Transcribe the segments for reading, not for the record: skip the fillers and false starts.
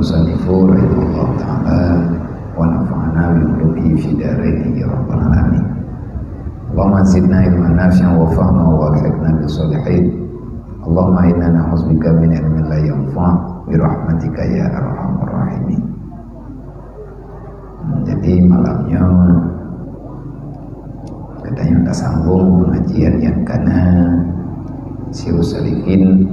المصنف رحمه الله تعالى ونفعنا بعلومه في دارين يا رب العالمين. اللهم زدنا علما نافعا وفهما والحقنا بالصالحين. اللهم إنا نعوذ بك من علم لا ينفع برحمتك ya arhamar rahimin. Jadi malamnya katanya udah sambung pengajian yang karena Syiarus Salikin,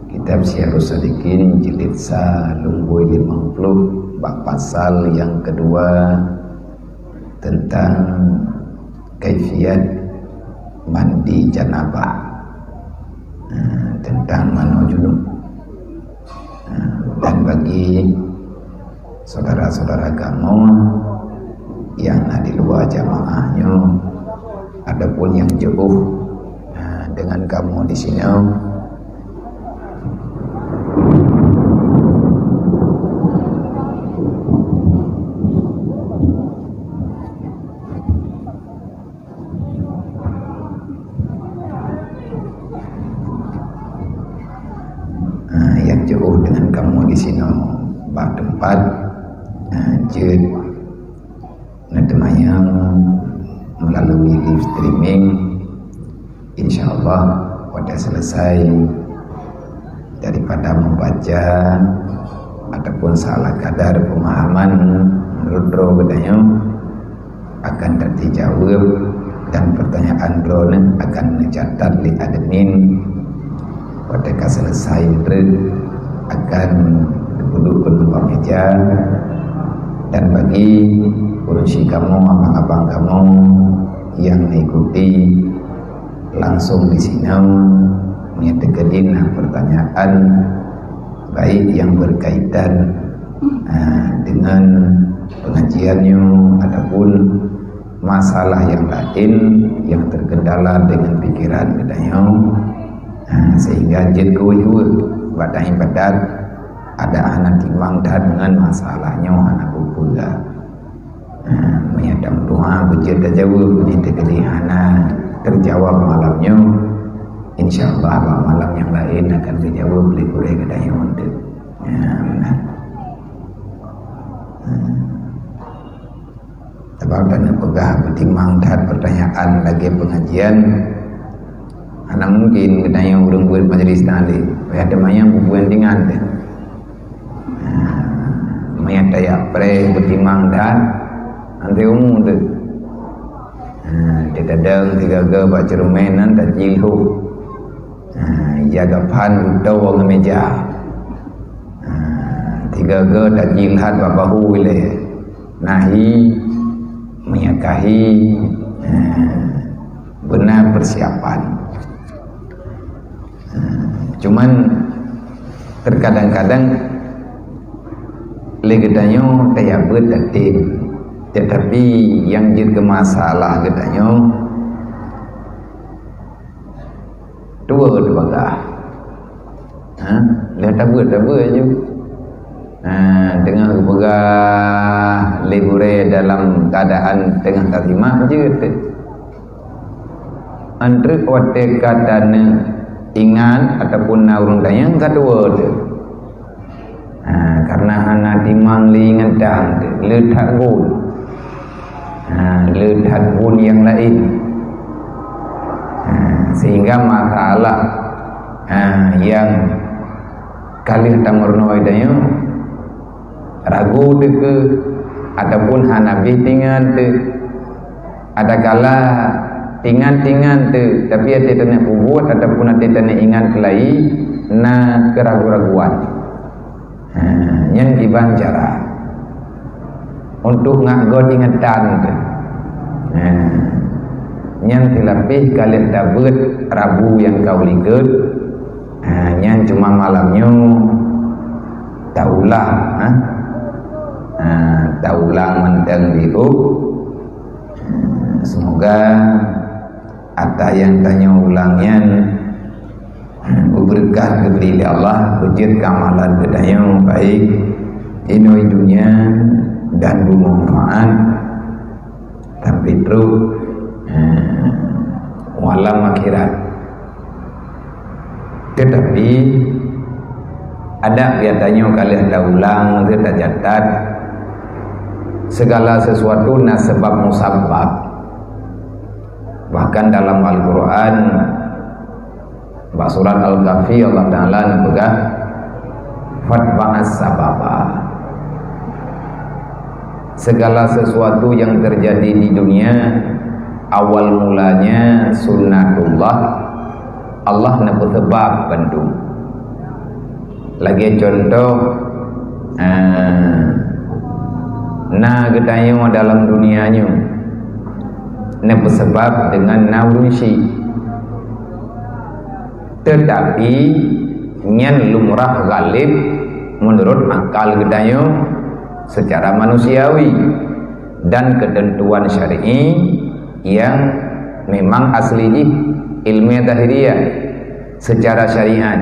kitab Syiarus Salikin jilid Salungboy 50 bab pasal yang kedua tentang kaifiat mandi janabah, tentang manu junub. Dan bagi saudara-saudara kamu yang ada di luar jamaahnya, adapun yang jauh dengan kamu di sini, yang jauh dengan kamu di sini bak tempat jid netemayang melalui live streaming, insyaallah pada selesai daripada membaca ataupun salah kadar pemahaman menurut bro katanya akan terjawab dan pertanyaan bro akan mencatat di admin. Pada selesai akan duduk nomor meja, dan bagi urusi kamu, abang-abang kamu yang mengikuti langsung di sini menyatakan pertanyaan baik yang berkaitan dengan pengajiannya ataupun masalah yang lain yang terkendala dengan pikiran katanya, sehingga jid kuih badai badat ada anak timang dengan masalahnya anak pula menyadam doa bejid jawab di tegelihana terjawab malamnya, insyaallah malam yang lain akan dijawab oleh kurai katanya untuk sebab dan pegah bertimang pertanyaan lagi pengajian. Anak mungkin katanya urang buat majelis tali ada mayang bubuan dengan mayang daya pre bertimang dan nanti umum tu dia kadang tiga baca rumenan tak jilhu jaga pan utau orang meja tiga tak jilhat babahu wileh nahi menyakahi benar persiapan. Cuman terkadang-kadang legedanyo kayak berdatin, tetapi yang jadi masalah gedanyo dua gah, lihat tabur aja, dengan pegah legure dalam keadaan tengah terima je, antri wate kadane ingat ataupun naurung dayang kedua tu, karena anak timang lingan dan letak gun yang lain, sehingga masalah yang kali tamurnoi dayang ragu deke ataupun hanabi tingan tu ada kala tingan tu tapi ada tanya buat ataupun ada tanya ingat kelai na keraguan yang iban cara untuk ngagot ingatan tu yang dilapih kalian dapat Rabu yang kau lihat yang cuma malamnya taulah taulang menteng diu. Semoga ada yang tanya ulangnya berkah diberi Allah, wujud kamalan bedanya baik di dunia dan bermanfaat tapi terus walam akhirat. Tetapi Ada biasanya kali ada ulang kita catat segala sesuatu na sebab musabab. Bahkan dalam Al-Quran surat Al-Kahfi Allah Ta'ala nabegah fatba'as sababa. Segala sesuatu yang terjadi di dunia awal mulanya sunnatullah, Allah nak sebab bantu. Lagi contoh getanya dalam dunianya nak bersebab dengan nawusi, tetapi nyan lumrah galib menurut akal getanya secara manusiawi dan ketentuan syar'i yang memang aslinya ilmiah dahiriyah secara syariat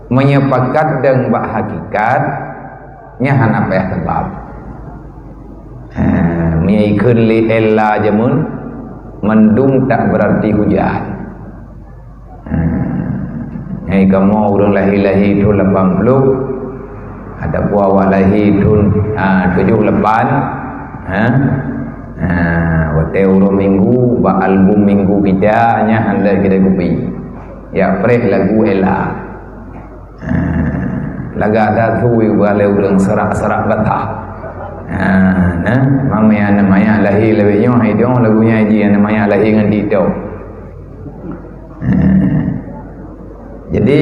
menyepakat dengan bak hakikatnya hana payah sebab menyikun li ella jamun mendung tak berarti hujan. Kamu orang lahir-lahir tu 80, ada puawak lahir tu 78. Waktu orang minggu bak album minggu kita nya anda kita kopi ya preh lagu ella. Laga ada tu boleh orang serak-serak betah. Namanya lahir lebihnya hidup lagunya aja namanya lahir dengan itu. Jadi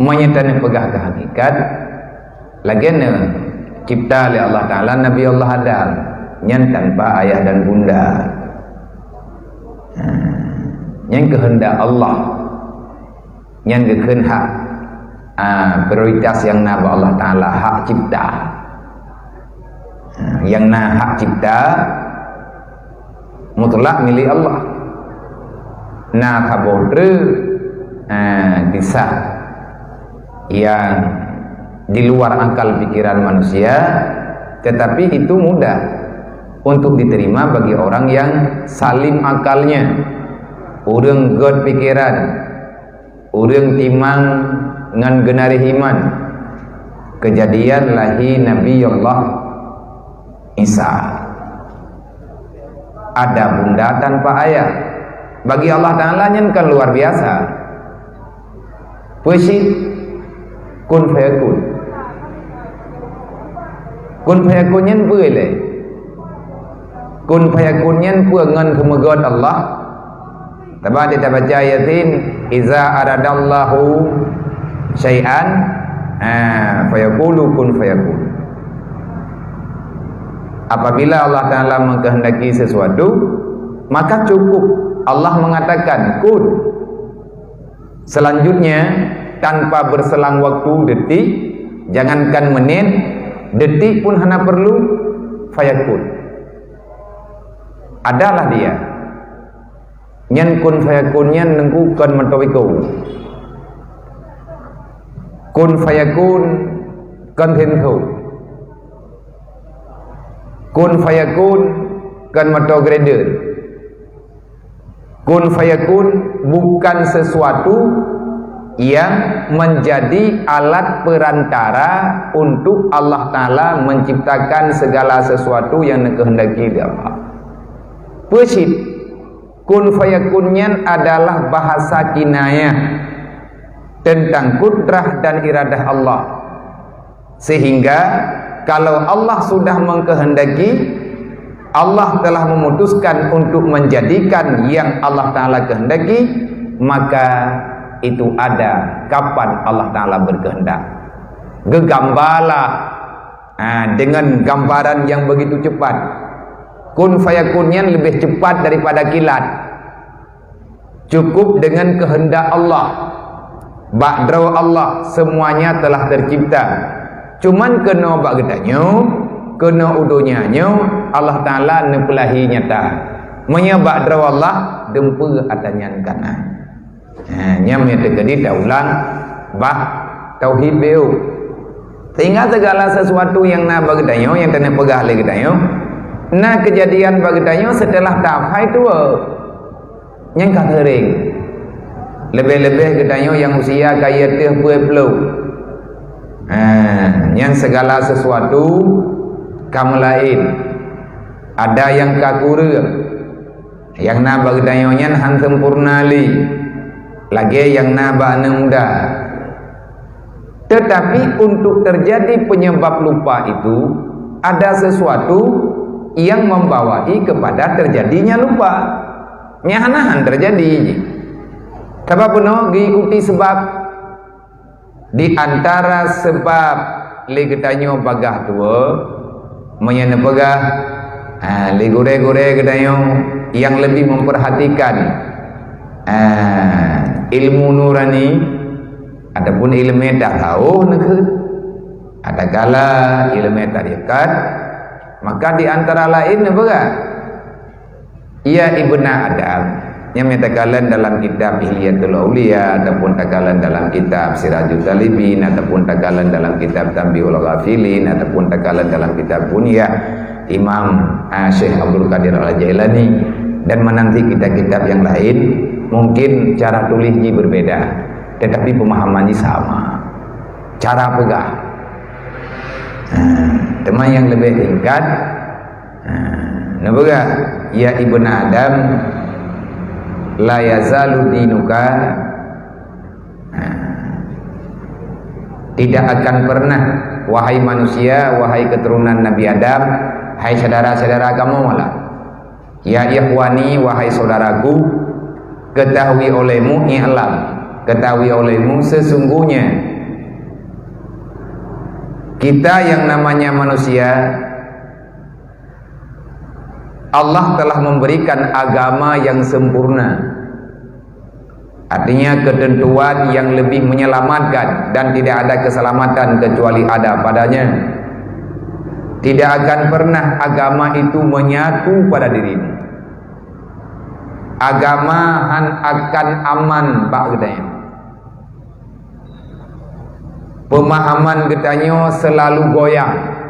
menyatakan pegah ke hakikat lagian cipta oleh Allah Ta'ala Nabi Allah Adam yang tanpa ayah dan bunda, yang kehendak Allah, yang kehendak prioritas yang Nabi Allah Ta'ala hak cipta, yang hak cipta mutlak milik Allah. Nah kabodre kisah yang di luar akal pikiran manusia, tetapi itu mudah untuk diterima bagi orang yang salim akalnya, urang god pikiran, urang timang dengan genari iman. Kejadian lahir Nabi Allah Isa, ada bunda tanpa ayah. Bagi Allah Ta'ala kan luar biasa. Puisi kun fayakun. Kun fayakun nyen boleh. Kun fayakun nyen ngan kemegot Allah. Tapi kita baca ayatin iza aradallahu syai'an fayaqulu kun fayakun. Apabila Allah Ta'ala mengkehendaki sesuatu, maka cukup Allah mengatakan kun. Selanjutnya tanpa berselang waktu detik, jangankan menit, detik pun hanya perlu fayakun. Adalah dia. Nyen kun fayakunnya nengkukan mentawiku. Kun fayakun kan tentu. Kun fayakun kan mentagrader. Kun fayakun bukan sesuatu yang menjadi alat perantara untuk Allah Ta'ala menciptakan segala sesuatu yang dikehendaki Allah. Persit kun fayakunnya adalah bahasa kinayah tentang kudrah dan iradah Allah, sehingga kalau Allah sudah mengkehendaki, Allah telah memutuskan untuk menjadikan yang Allah Ta'ala kehendaki, maka itu ada kapan Allah Ta'ala berkehendak. Gegambarlah dengan gambaran yang begitu cepat. Kun fayakunnya lebih cepat daripada kilat. Cukup dengan kehendak Allah, ba'draw Allah, semuanya telah tercipta. Cuman kena bagedanya, kena udunya Allah Ta'ala nepelahi nyata menyebab draw Allah dempe atanyan kana nyam yang terjadi daulang bah tauhid beu, sehingga segala sesuatu yang na bagedanya yang kena pegah le gedanya na kejadian bagedanya setelah tafai tu yang katering lebih-lebih katanya yang usia kaya teh puluh. Yang segala sesuatu kamu lain. Ada yang kakura, yang naba katanya yang han sempurnali, lagi yang naba muda. Tetapi untuk terjadi penyebab lupa itu ada sesuatu yang membawai kepada terjadinya lupa. Nyahanahan terjadi. Sebab penuh diikuti sebab. Di antara sebab legetanyo bagah tua menyana bagah legure-gure getanyo yang lebih memperhatikan ilmu nurani adapun ilmu tak tahu nekut ada kala ilmu tarikat, maka di antara lain bagah ia ibnu Adam yang metakalan dalam kitab Ihliyatul Auliya ataupun takalan dalam kitab Sirajul Talibin ataupun takalan dalam kitab Tanbihul Ghafilin ataupun takalan dalam kitab Bunyah Imam Syekh Abdul Qadir Al-Jailani dan menanti kitab-kitab yang lain, mungkin cara tulisnya berbeda tetapi pemahamannya sama, cara pegah. Teman yang lebih tingkat nabaga ya ibnu Adam la yazalu dinuka, tidak akan pernah wahai manusia, wahai keturunan Nabi Adam, hai saudara-saudara kamu malah ya ikhwani, wahai saudaraku, ketahui olehmu i'lam, ketahui olehmu sesungguhnya kita yang namanya manusia, Allah telah memberikan agama yang sempurna, artinya ketentuan yang lebih menyelamatkan dan tidak ada keselamatan kecuali ada padanya. Tidak akan pernah agama itu menyatu pada dirimu. Agama akan aman pak katanya. Pemahaman katanya selalu goyang.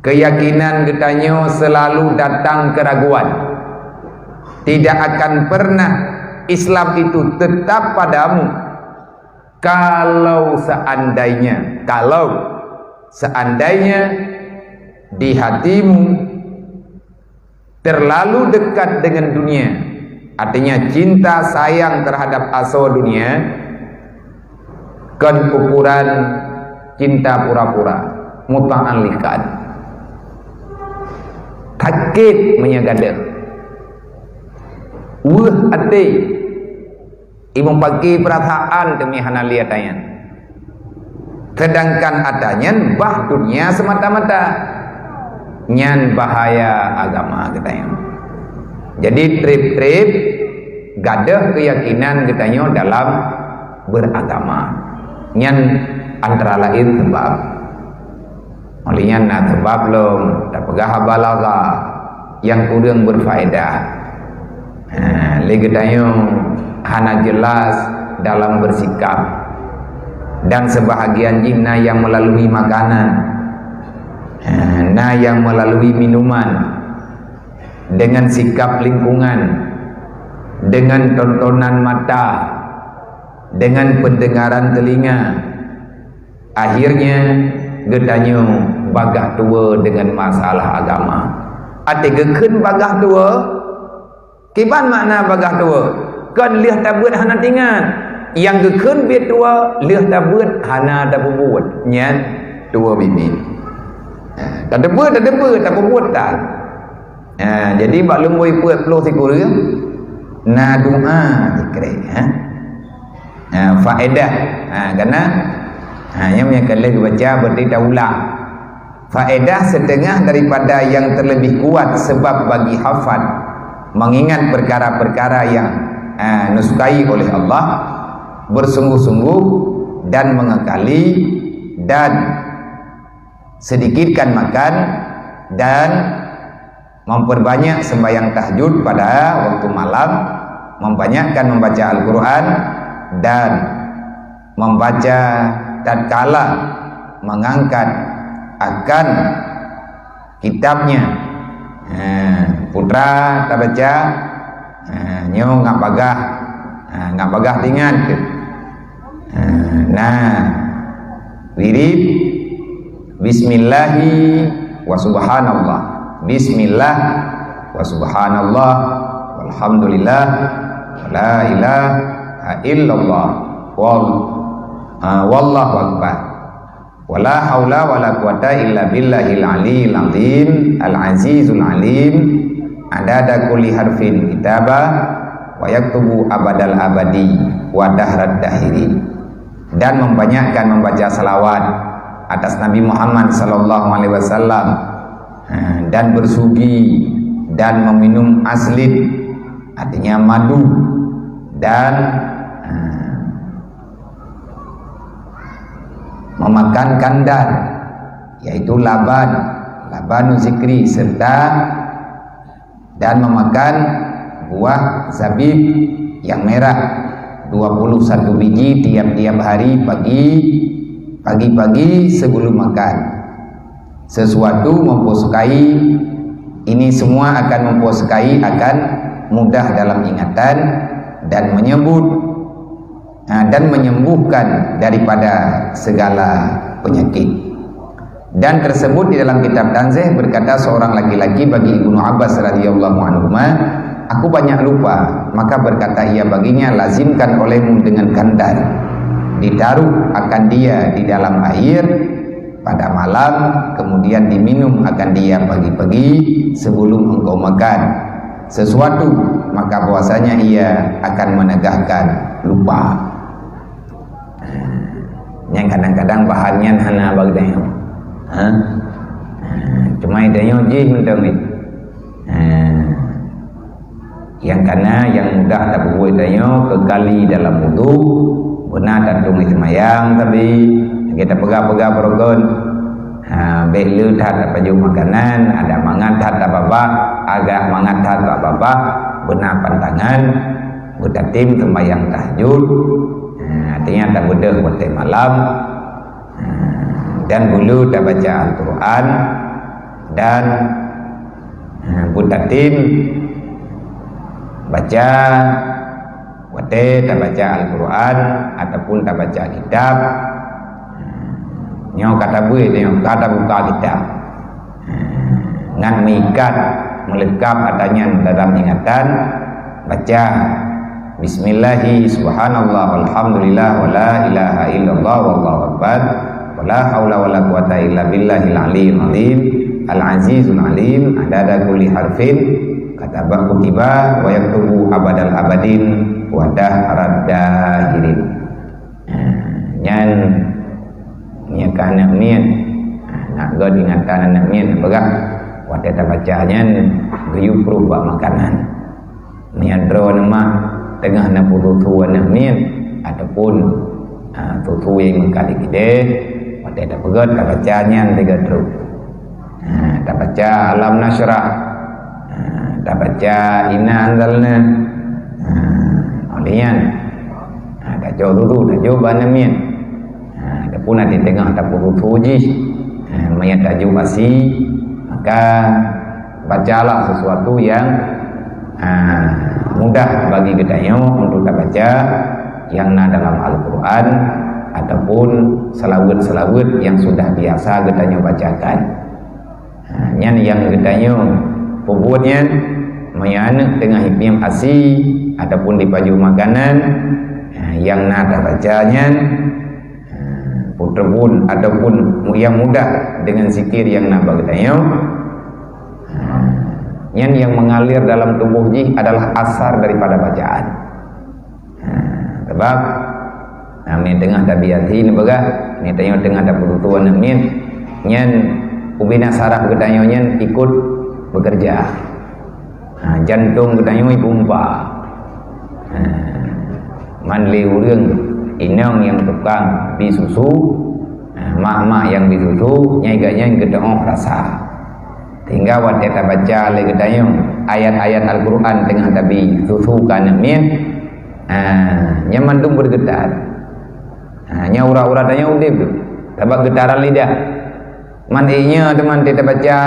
Keyakinan katanya selalu datang keraguan. Tidak akan pernah Islam itu tetap padamu kalau seandainya di hatimu terlalu dekat dengan dunia, artinya cinta sayang terhadap asal dunia, kan ukuran cinta pura-pura, muta'alliqan, takit menyagada ati ibu bagi perasaan demi hana liatayan, sedangkan adanya bah dunia semata-mata nyan bahaya agama katanya. Jadi trip-trip gadah keyakinan katanya dalam beragama nyan antara lain sebab olehnya na sebab belum tak pegah balaga yang kurang berfaedah. Lagi tanya hana jelas dalam bersikap, dan sebahagian jina yang melalui makanan, yang melalui minuman, dengan sikap lingkungan, dengan tontonan mata, dengan pendengaran telinga, akhirnya getanyo bagah tua dengan masalah agama. Ati gekeun bagah tua, kiban makna bagah tua? Kan liah tabut hana tingan. Yang gekeun biar tua, liah tabut hana da bubuat. Nyan tua bibi. Tak debut, tak bubuat tak. Jadi bak lemboi puat peluh sikur ke? Na doa dikira. Faedah. Karena yang kali baca berarti dah ulang. Faedah setengah daripada yang terlebih kuat sebab bagi hafad mengingat perkara-perkara yang disukai oleh Allah, bersungguh-sungguh dan mengekali, dan sedikitkan makan, dan memperbanyak sembahyang tahajud pada waktu malam, membanyakkan membaca Al-Quran, dan membaca tatkala mengangkat akan kitabnya. Putra tak baca nyong ngapagah ngak bagah tingan ke. Nah, wirid bismillahi wa subhanallah. Bismillah wa subhanallah walhamdulillah wa la ilaha illallah wallahu akbar. Wala haula wala quwata illa billahil aliyil azim al azizul alim adada kulli harfin kitaba wa yaktubu abadal abadi wa dahrad dahiri. Dan membanyakkan membaca salawat atas Nabi Muhammad sallallahu alaihi wasallam, dan bersugi dan meminum aslid, artinya madu, dan memakan kandar, yaitu labanu zikri, serta dan memakan buah zabib yang merah 21 biji tiap-tiap hari pagi-pagi sebelum makan. Sesuatu memposukai ini semua akan memposukai, akan mudah dalam ingatan dan menyembuhkan daripada segala penyakit. Dan tersebut di dalam kitab Tanzih berkata seorang laki-laki bagi Ibnu Abbas radhiyallahu anhu, aku banyak lupa, maka berkata ia baginya, lazimkan olehmu dengan kandar, ditaruh akan dia di dalam air pada malam, kemudian diminum akan dia pagi-pagi sebelum engkau makan sesuatu, maka bahwasanya ia akan menegakkan lupa. Yang kadang-kadang bahannya hana bagdanya, cuma idenya je mentang ni. Yang kana yang mudah tak buat idenya kekali dalam wudu, benar tak tung semayang tapi kita pegang-pegang perokon. Belu tak baju makanan, ada mangat tak apa-apa, agak mangat tak apa-apa, benar pantangan, bertatim sembahyang tahajud. Artinya tak budak buat malam, dan bulu tak baca Al-Quran, dan butatim baca wate tak baca Al-Quran ataupun tak baca kitab. Nyo kata buih dia kata buka kitab, ngan mengikat melekap adanya dalam ingatan, baca bismillahi subhanallah walhamdulillah wa la ilaha illallah wallahu akbar wa la haula wa la quwata illa billahil aliyil azim al azizul alim adada kulli harfin kataba kutiba wa yaktubu abadal abadin wa dahrad dahirin. Nyan nyakan anak mien nak god ingatan anak mien begak wate ta bacanya geyup rubah makanan miandro nama tengah nak tutu anak mien ataupun tutu yang kali gede wate ta begot ta bacanya tiga terus, ta baca alam nasrah, ta baca inna anzalna, olian ta jauh dulu ta jauh anak mien. Adapun di tengah tak tuji mayat tajuk basi, maka bacalah sesuatu yang mudah bagi kita untuk kita baca, yang dalam Al-Quran ataupun selawat-selawat yang sudah biasa kita bacakan. Yang kita pembuatnya mayan tengah hipim asi ataupun di baju makanan yang nada bacanya putrabun ataupun yang mudah dengan zikir yang nabag tayo. Yang mengalir dalam tubuh ji adalah asar daripada bacaan. Sebab ini tengah tabiat ini begah, ini tayo tengah dapat tuan amin. Nyan ubina saraf kedayo nyan ikut bekerja. Jantung kedayo ipumpa. Manli urang inang yang tukang bisusu, mak-mak yang bisusu, nyai-nyai gedong rasa. Hingga waktu kita baca lagi ayat-ayat Al-Quran tengah tabi susu kanemin, nyamantung bergetar. Ura-ura tanya udip tu, tabak getaran lidah. Mandinya teman kita baca,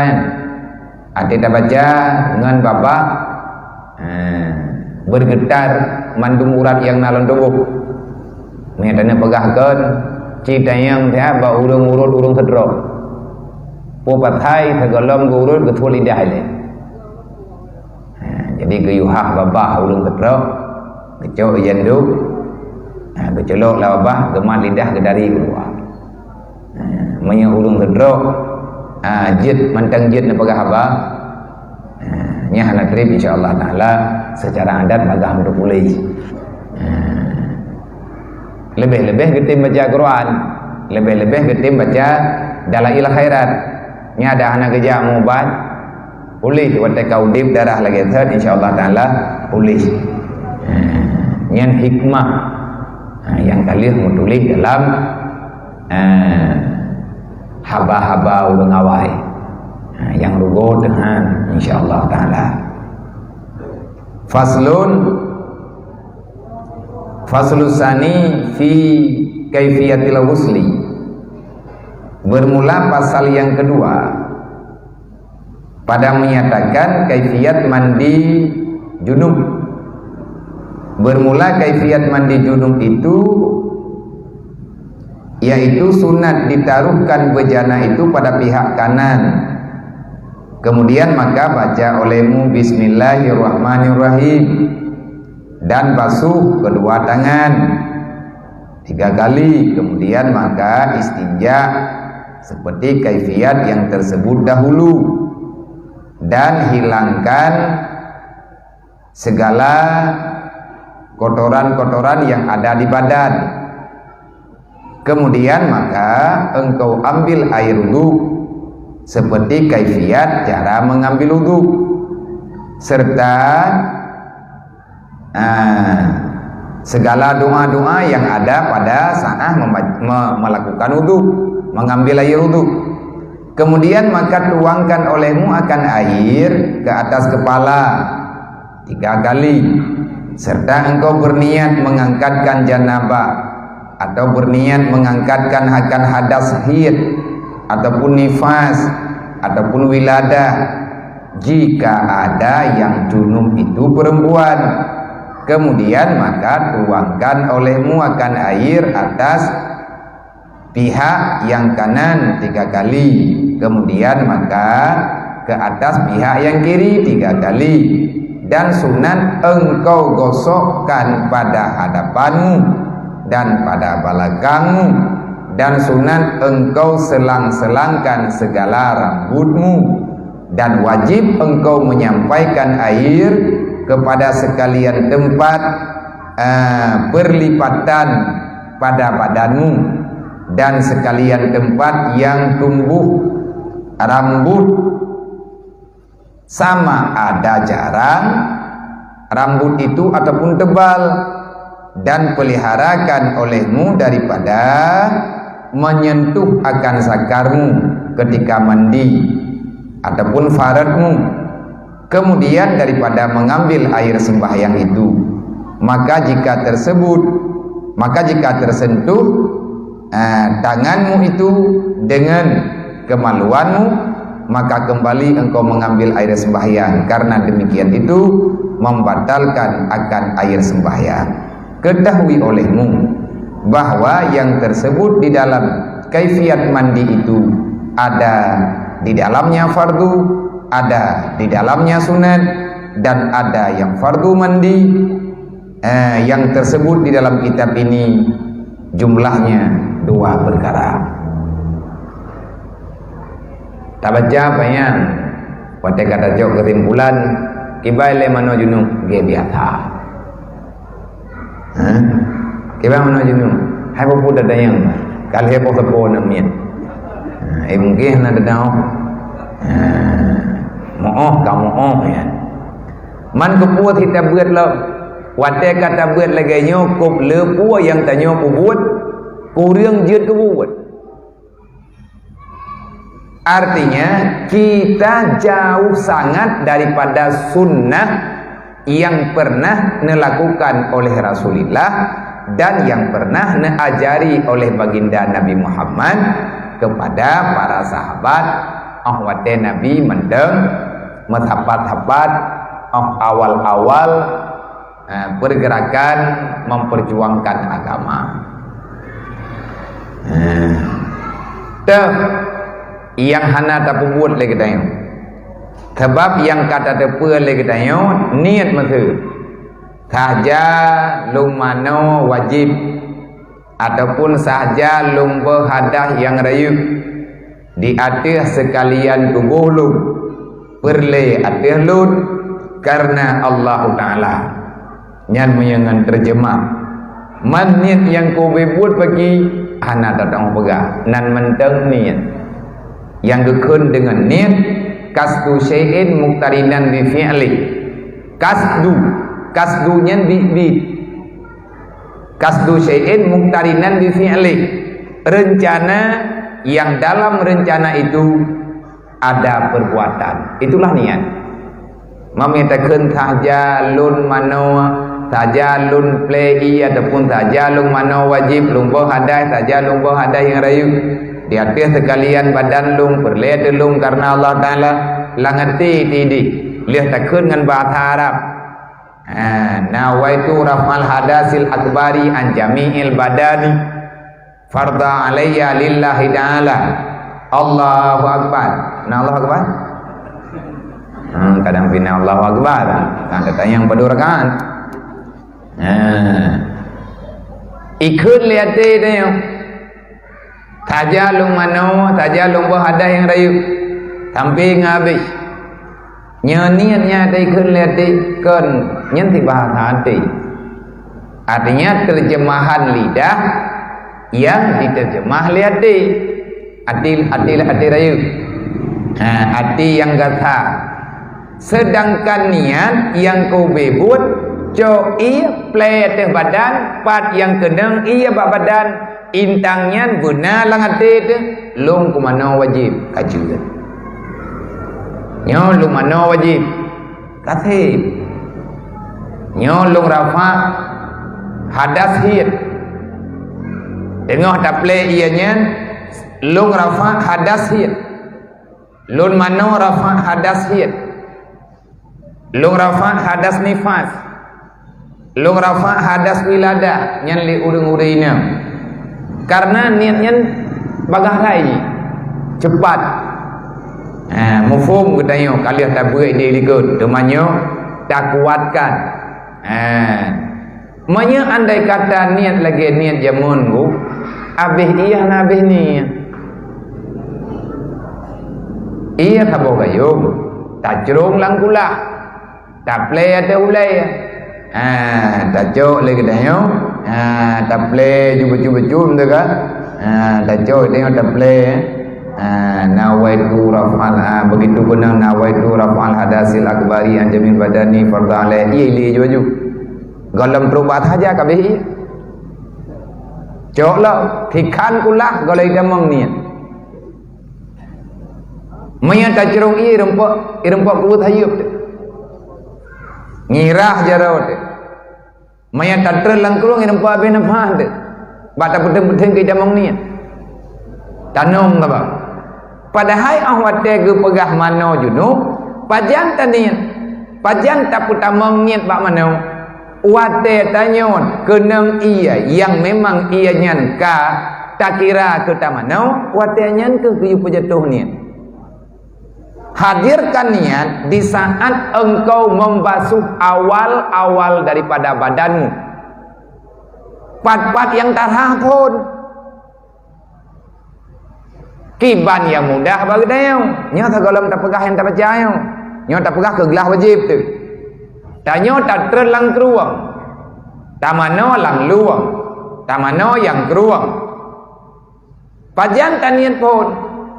kita baca dengan bapak bergetar mandum urat yang nalon tubuh nyatanya pegahkan cita yang ba urung urut urung sedrok pupat hai tegolom urut betul lidah ini. Jadi geyuhah babah urung sedrok kecok yendu kecolok lah babah gemat lidah gedari keluar menya urung sedrok jid mantang jid na pegah abah nya hana trip insyaallah taala secara adat bagah untuk pulih. Lebih-lebih kita baca Quran, lebih-lebih kita baca dalail khairat. Nya ada hana kerja mubat pulih wate kaudip darah lagi thad insyaallah taala pulih. Nyan hikmah yang kalian menulis dalam haba-haba urang awai yang rugo dengan insyaallah taala. Faslus sani fi kaifiyatil ghusli. Bermula pasal yang kedua pada menyatakan kaifiyat mandi junub. Bermula kaifiyat mandi junub itu yaitu sunat ditaruhkan bejana itu pada pihak kanan. Kemudian maka baca olehmu bismillahirrahmanirrahim dan basuh kedua tangan 3 kali. Kemudian maka istinja seperti kaifiyat yang tersebut dahulu dan hilangkan segala kotoran-kotoran yang ada di badan. Kemudian maka engkau ambil air wudu seperti kaifiyat cara mengambil wudu serta segala doa-doa yang ada pada saat melakukan wudu, mengambil air wudu. Kemudian maka tuangkan olehmu akan air ke atas kepala 3 kali serta engkau berniat mengangkatkan janabah atau berniat mengangkatkan akan hadas haid ataupun nifas ataupun wiladah jika ada yang junub itu perempuan. Kemudian maka tuangkan olehmu akan air atas pihak yang kanan 3 kali. Kemudian maka ke atas pihak yang kiri 3 kali. Dan sunat engkau gosokkan pada hadapanmu dan pada belakangmu. Dan sunat engkau selang-selangkan segala rambutmu. Dan wajib engkau menyampaikan air kepada sekalian tempat perlipatan pada badanmu dan sekalian tempat yang tumbuh rambut, sama ada jarang rambut itu ataupun tebal, dan peliharakan olehmu daripada menyentuh akan sakarmu ketika mandi ataupun faradmu. Kemudian daripada mengambil air sembahyang itu, maka jika tersentuh tanganmu itu dengan kemaluanmu, maka kembali engkau mengambil air sembahyang, karena demikian itu membatalkan akan air sembahyang. Ketahui olehmu bahwa yang tersebut di dalam kaifiyat mandi itu ada di dalamnya fardu, ada di dalamnya sunat, dan ada yang fardu mandi. Yang tersebut di dalam kitab ini jumlahnya 2 perkara. Tak baca apa yang pada kata jauh kesimpulan kibai le mano junub ge biasa. Kibai mano junub hai po puda dayang kal he po sepo namien. Mungkin ada dao mooh kamu ya. Man kepuat kita buat lah. Wate kata buat lagi nyokop lepua yang tak nyokop buat kurang jid ke buat. Artinya kita jauh sangat daripada sunnah yang pernah dilakukan oleh Rasulullah dan yang pernah diajari oleh baginda Nabi Muhammad kepada para sahabat. Wate Nabi mendeng metapat-tapat awal-awal pergerakan memperjuangkan agama. Yang hana tak buat lagi tayo. Sebab yang kata depa lagi tayo niat masa. Sahaja lung mano wajib ataupun sahaja lung berhadah yang rayu di atas sekalian tubuh lung perle atas lun karena Allah Ta'ala nyan menyangan terjemah man niat yang kau buat bagi hana datang pegah nan menteng niat yang gekun dengan niat kasdu syai'in muqtarinan bi fi'li kasdunya bi kasdu syai'in muqtarinan bi fi'li rencana yang dalam rencana itu ada perbuatan, itulah niat. Memintakan saja lun mano saja lun play ataupun saja lun mano wajib lun hadai saja lun hadai yang rayu di atas sekalian badan lung perleh lung karena Allah Ta'ala langati tidi lihat takun dengan bahasa Arab. Nawaitu rafal hadasil akbari an jami'il badani farda alayya lillahi ta'ala. Allahu akbar. Nah, Allahu akbar. Kadang pina Allahu akbar. Kan kata yang berdurakan. Ikut lihat dia. Saja lung mano, saja lung ada yang rayu. Sampai ngabis. Niatnya ada ikut lihat dia kan nyanti bahasa hati. Artinya terjemahan lidah yang diterjemah lihat dia. Hati rayu. Hati yang gata. Sedangkan niat yang kau bebut co ia play atas badan pat yang kenang ia bak badan intangnya guna lang hati tu lung kumano wajib kajuan nyo lung mano wajib kasih nyo lung rafa hadas hit tengok tak play ianya lung rafa hadas hit lung mano rafa hadas hit lung rafa hadas nifas lung rafa hadas wilada nyan li urung-urina karena niatnya bagah lagi cepat mufum katanya kalian tak buat dia ikut temannya tak kuatkan maknanya andai kata niat lagi niat jamun bu habis iya habis ni iya tak boleh gayung tak cerung lang pula tak play ada ulai tak cok lagi tanya tak play cuba-cuba tu kan tak cok tengok tak play nawaitu raf'al begitu benar nawaitu raf'al hadasil akbari an jamil badani fardhu alaihi ili juju galam terubat saja kabeh cok lah thikan kulah golai damang niat maya tak cerung irempak kubut hayup ngirah jarot maya tatra langkulung irempak abis nafah tu bata penting-penting ke damang niat tanong apa padahal ahwate ge pegah mano junub pajang taniat pajang tak putamang niat bak mano wate tanyon kenang iya yang memang iya nyan ka tak kira ke tamano wate nyan ke yu pejatuh niat hadirkan niat di saat engkau membasuh awal-awal daripada badanmu pat-pat yang tarah pun kiban yang mudah bagi dia nyo tak golong tak pegah yang tak percaya nyo tak pegah ke gelah wajib tu tanyo tak terlang keruang tamano lang luang tamano yang keruang pajan tanian pun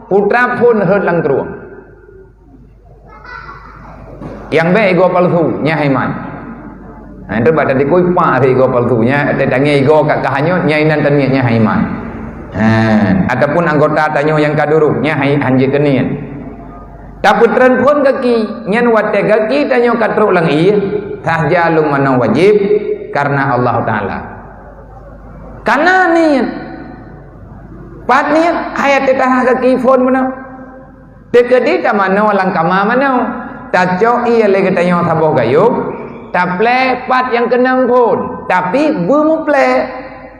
putra pun herlang keruang yang baik ego palsu nya iman itu pada dikui pa ego palsu nya tetangi ego kat kahanyo nyainan taniatnya iman ataupun anggota tanyo yang kaduruk nya hanje kenian taputran pun kaki nyan wate kaki tanyo katruk lang iya tahja lung manang wajib karena Allah Ta'ala karena niat pat niat hayat tetah kaki phone mana tekedi tamano lang kama mana taco iya lagi tanyo saboh gayuk tak plek pat yang kenang pun, tapi bermu plek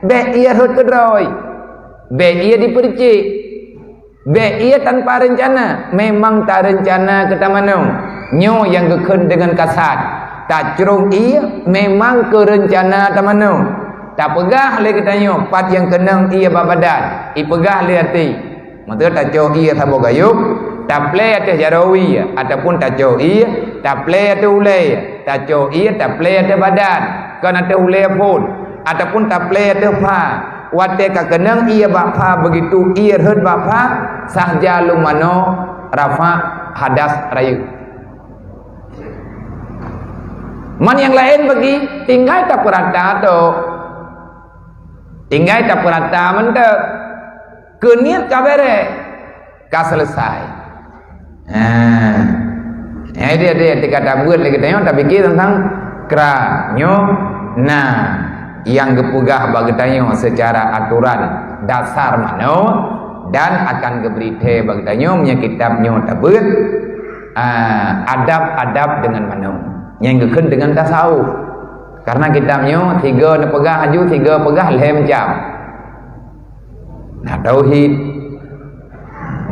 be ia hut kedroi, be ia dipercik, be ia tanpa rencana, memang tak rencana ke tamanong nyo yang keken dengan kasat, tak cerung ia memang ke rencana tamanong, tak pegah le ketanyo pat yang kenang ia babadan, i pegah le hati, maksud tak jauh ia sabo gayuk, tak plek atas jarawi ataupun tak jauh ia, tak plek atas ulai, tak jauh ia, tak plek atas badan, kan atas ulai pun, ataupun tak plek atas pa, wate ka kenang ia bapa begitu ia hud bapa sahja lumano rafa hadas rayu. Man yang lain bagi tinggal tak perata tu, tinggal tak perata mentek, keniat kabere, ka selesai. Dia kata buat lagi tanya, tak fikir tentang keranyo, nah yang gepugah bagi tanya secara aturan dasar mano dan akan geberite bagi tanya punya kitabnya tabut adab-adab dengan mano yang geken dengan tasawuf, karena kitabnya 3 nak pegah aju 3 pegah lem jam nah tauhid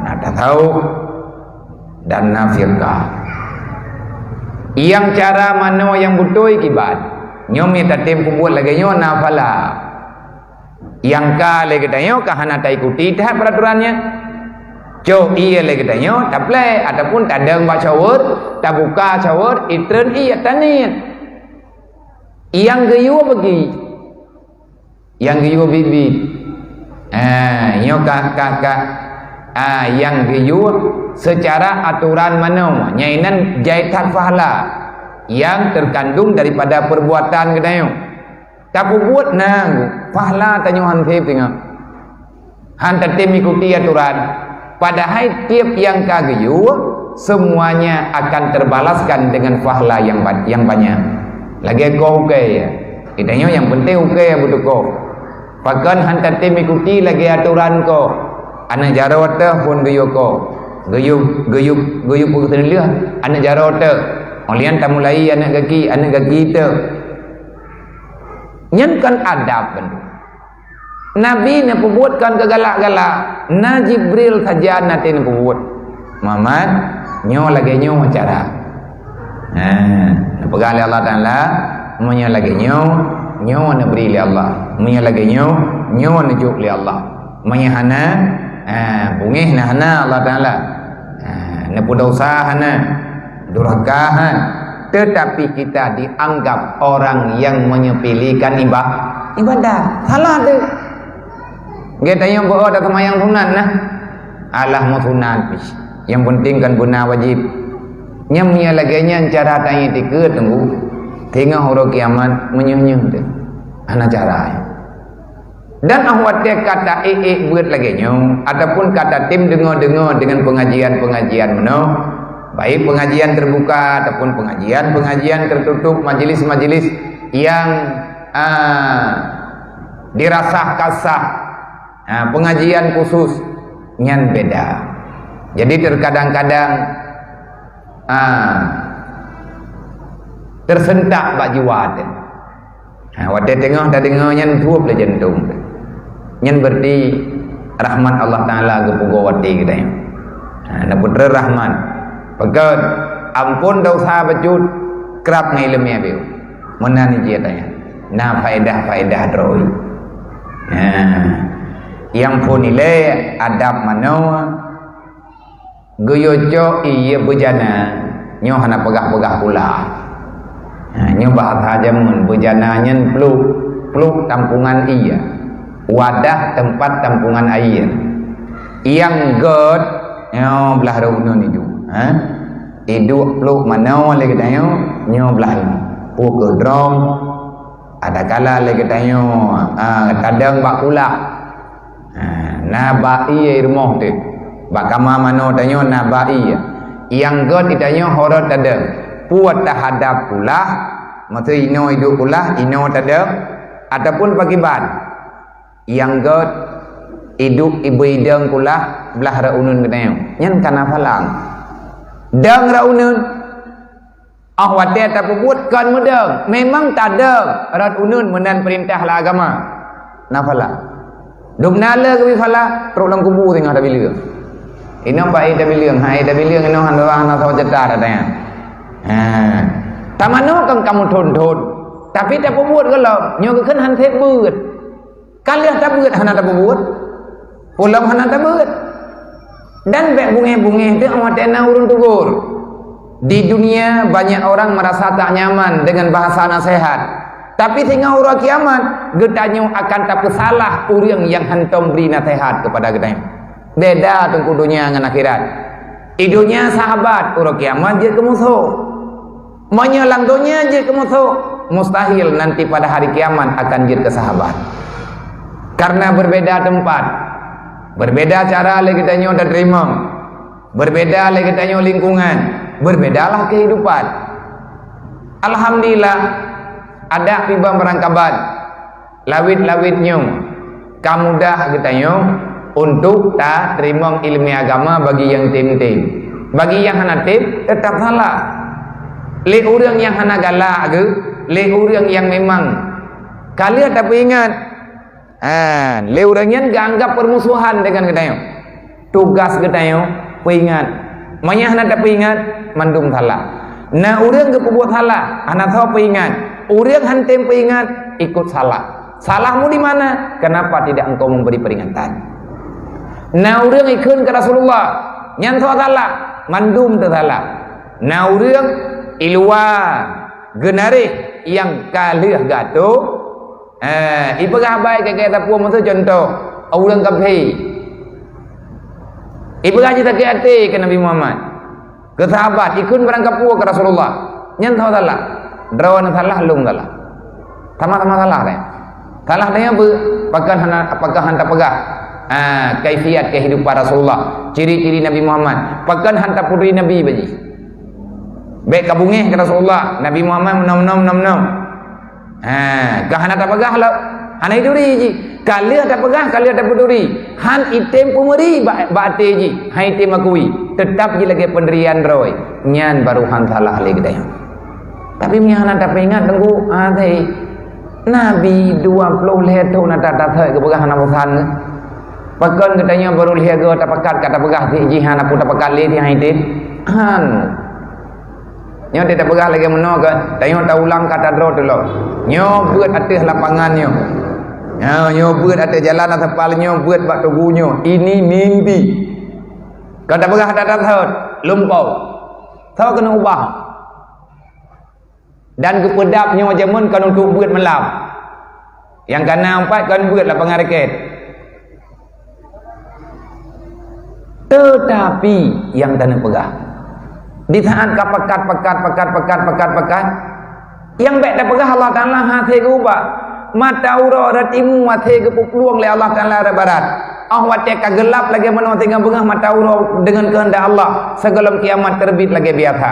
nah tasawuf dan nafirkah yang cara mano yang butuh ikibat nyom ni tatim kubuat lagi nyo nafala yang ka lagi tanyo kahana ta ikuti tahap peraturannya jo iya lagi tanyo tak play ataupun tak deng ba shower tak buka shower itren iya tanian yang geyu bagi yang geyu bibit nyo ka yang geyu secara aturan mano nyainan jaitan fahala yang terkandung daripada perbuatan kedayo tak buat nang pahala tanyo hantip tengok hantar tim ikuti aturan padahal tiap yang kageyu semuanya akan terbalaskan dengan pahala yang banyak lagi kau okey ya kedayo yang penting okey ya butuh kau pakan hantar tim ikuti lagi aturan kau anak jarawata pun geyu kau geyu pun terlihat anak jarawata olian tak mulai anak kaki itu nyankan adab Nabi nak buatkan kegalak-galak na Jibril saja nanti nak buat Muhammad nyo lagi nyo cara pegang Allah Ta'ala menyo lagi nyo nak beri li Allah menyo lagi nyo nak juk li Allah menyo hana bungih na hana Allah Ta'ala nak dosa hana durhaka, tetapi kita dianggap orang yang menyepelekan ibadah. Salah tu. Kita yang berada kemayang sunat nah. Allah mau sunat bis. Yang penting kan guna wajib. Nyamnya lagi cara tanya tiga tunggu. Tengah huruf kiamat menyunyum tu. Ana cara. Dan awak kata buat lagi nyo ataupun kata tim dengar dengan pengajian meno. Baik pengajian terbuka ataupun pengajian tertutup, majelis-majelis yang dirasah kasah, pengajian khusus nyan beda. Jadi terkadang-kadang tersentak bak jiwa tu. Wate tengah dah dengar nyan tuup le jantung. Nyan berdi rahmat Allah Taala gepugo wate kita. Nak putra rahmat. Pegat ampun dosa bejut kerap ngai lemnya biu menani dia tanya na faedah droi yang pun nilai adab mano goyojo iya bejana nyo hana pegah-pegah pula nyo bahasa jamun bejana nyen peluk tampungan iya wadah tempat tampungan air yang god nyo belah runun itu hidup peluk mana lagi tanya nyo belah pukul drum ada kala lagi tanya kadang bak pula na bai irmoh tu bak kama mano tanya na bai yang god ditanya horot ada puat tahadap pula masa ino hidup pula ino tada ataupun pakiban yang god hidup ibu idang pula belah raunun katanya nyan kana falang dang raunun watir tak buat kan mudeng. Memang tak ada rat unun menan perintah lah agama. Nafala. Duk nala ke fala teruk dalam kubur tengah dah bila. Ino baik dah bila, hai dah bila ino han orang nak tahu cetar katanya. Tamano kan kamu thon. Tapi tak buat kalau nyo ke kan han thep beut. Kaliah tak beut han tak buat. Pulang han tak beut. Dan bek bunge-bunge tu awak tena urun tugur. Di dunia banyak orang merasa tak nyaman dengan bahasa nasihat. Tapi tinggal orang kiamat, getanyo akan tak salah orang yang hantam beri nasihat kepada getanyo. Beda tengku dunia dengan akhirat. Di dunia sahabat, orang kiamat je ke musuh. Menyelang dunia je ke musuh. Mustahil nanti pada hari kiamat akan je ke sahabat. Karena berbeda tempat. Berbeda cara lagi kita nyo terima, berbeda lagi kita nyo lingkungan, berbedalah kehidupan. Alhamdulillah ada piba merangkaban, lawit nyo, kamu dah kita nyo untuk tak terima ilmu agama bagi yang tim-tim, bagi yang hanatim tetap salah. Le orang yang hana galak ke, le orang yang memang kalian tak ingat. Le orangnya anggap permusuhan dengan getanyo. Tugas getanyo peingat. Manya hana tak peingat mandum salah. Nah orang ke perbuat salah, hana tahu peingat. Orang hantem peingat ikut salah. Salahmu di mana? Kenapa tidak engkau memberi peringatan? Nah orang ikut ke Rasulullah, nyanto salah, mandum tu salah. Nah orang ilwa genari yang kalih gato. Ipagah baik kakek tapu masa contoh orang kafir. Ipagah kita ke hati ke Nabi Muhammad, ke sahabat ikut berangkat puak ke Rasulullah. Nyan tahu salah, drawan salah lung salah, sama-sama salah deh. Salah dia apakah hantar pegah kaifiat kehidupan Rasulullah, ciri-ciri Nabi Muhammad. Pakan hantar puri Nabi baji. Baik kabungeh ke Rasulullah, Nabi Muhammad nom. Kahana tak pegah lah. Hana iduri ji. Kali ada pegah, kali ada peduri. Han item pumeri bate ji. Hai item akui. Tetap ji lagi penderian roy. Nyan baru han salah lagi dah. Tapi hana tak ingat tengku. Thei Nabi 20 lihat tu nak tak thai ke pegah hana bosan. Pakan katanya baru lihat ke tak pakat kata pegah ji hana pun tak pakat le di hai item. Han nyo tidak pegah lagi meno ke tayo ta ulang kata dro tu lo nyo buat atas lapangan nyo buat atas jalan atas pal nyo buat bak tugu nyo ini mimpi kata pegah kata thot lumpau thau kena ubah dan kepedap nyo jamun kan untuk buat malam yang kana empat kan buat lapangan raket tetapi yang tanah pegah di saat pekat yang baik dah pegah Allah Ta'ala hati ke ubah mata ura ratimu hati ke peluang oleh Allah Ta'ala ada barat awatnya kagelap lagi mana tinggal pegah mata ura dengan kehendak Allah sebelum kiamat terbit lagi biasa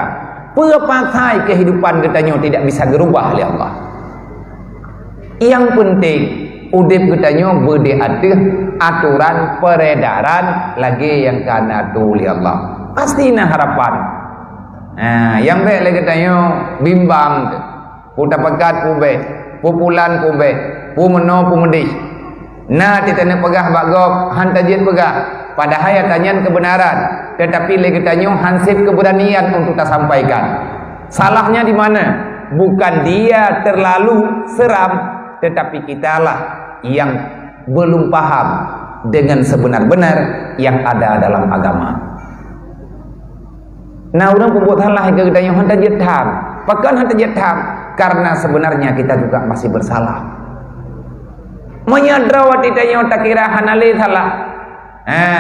pepatai kehidupan katanya tidak bisa berubah oleh Allah. Yang penting udip katanya berde ada aturan peredaran lagi yang kana oleh Allah pasti nah harapan. Yang baik lagi tanya bimbang puta pekat pube pupulan pube pumeno pumedih nah kita nak pegah bagok hantajit pegah pada hayat tanyan kebenaran tetapi lagi tanya hansip keberanian untuk tak sampaikan salahnya di mana bukan dia terlalu seram tetapi kitalah yang belum paham dengan sebenar-benar yang ada dalam agama. Nah orang pembuat salah ke kita yang hantar jetham, pakan hantar jetham karena sebenarnya kita juga masih bersalah. Menyadrawat kita yang tak kira hanale salah.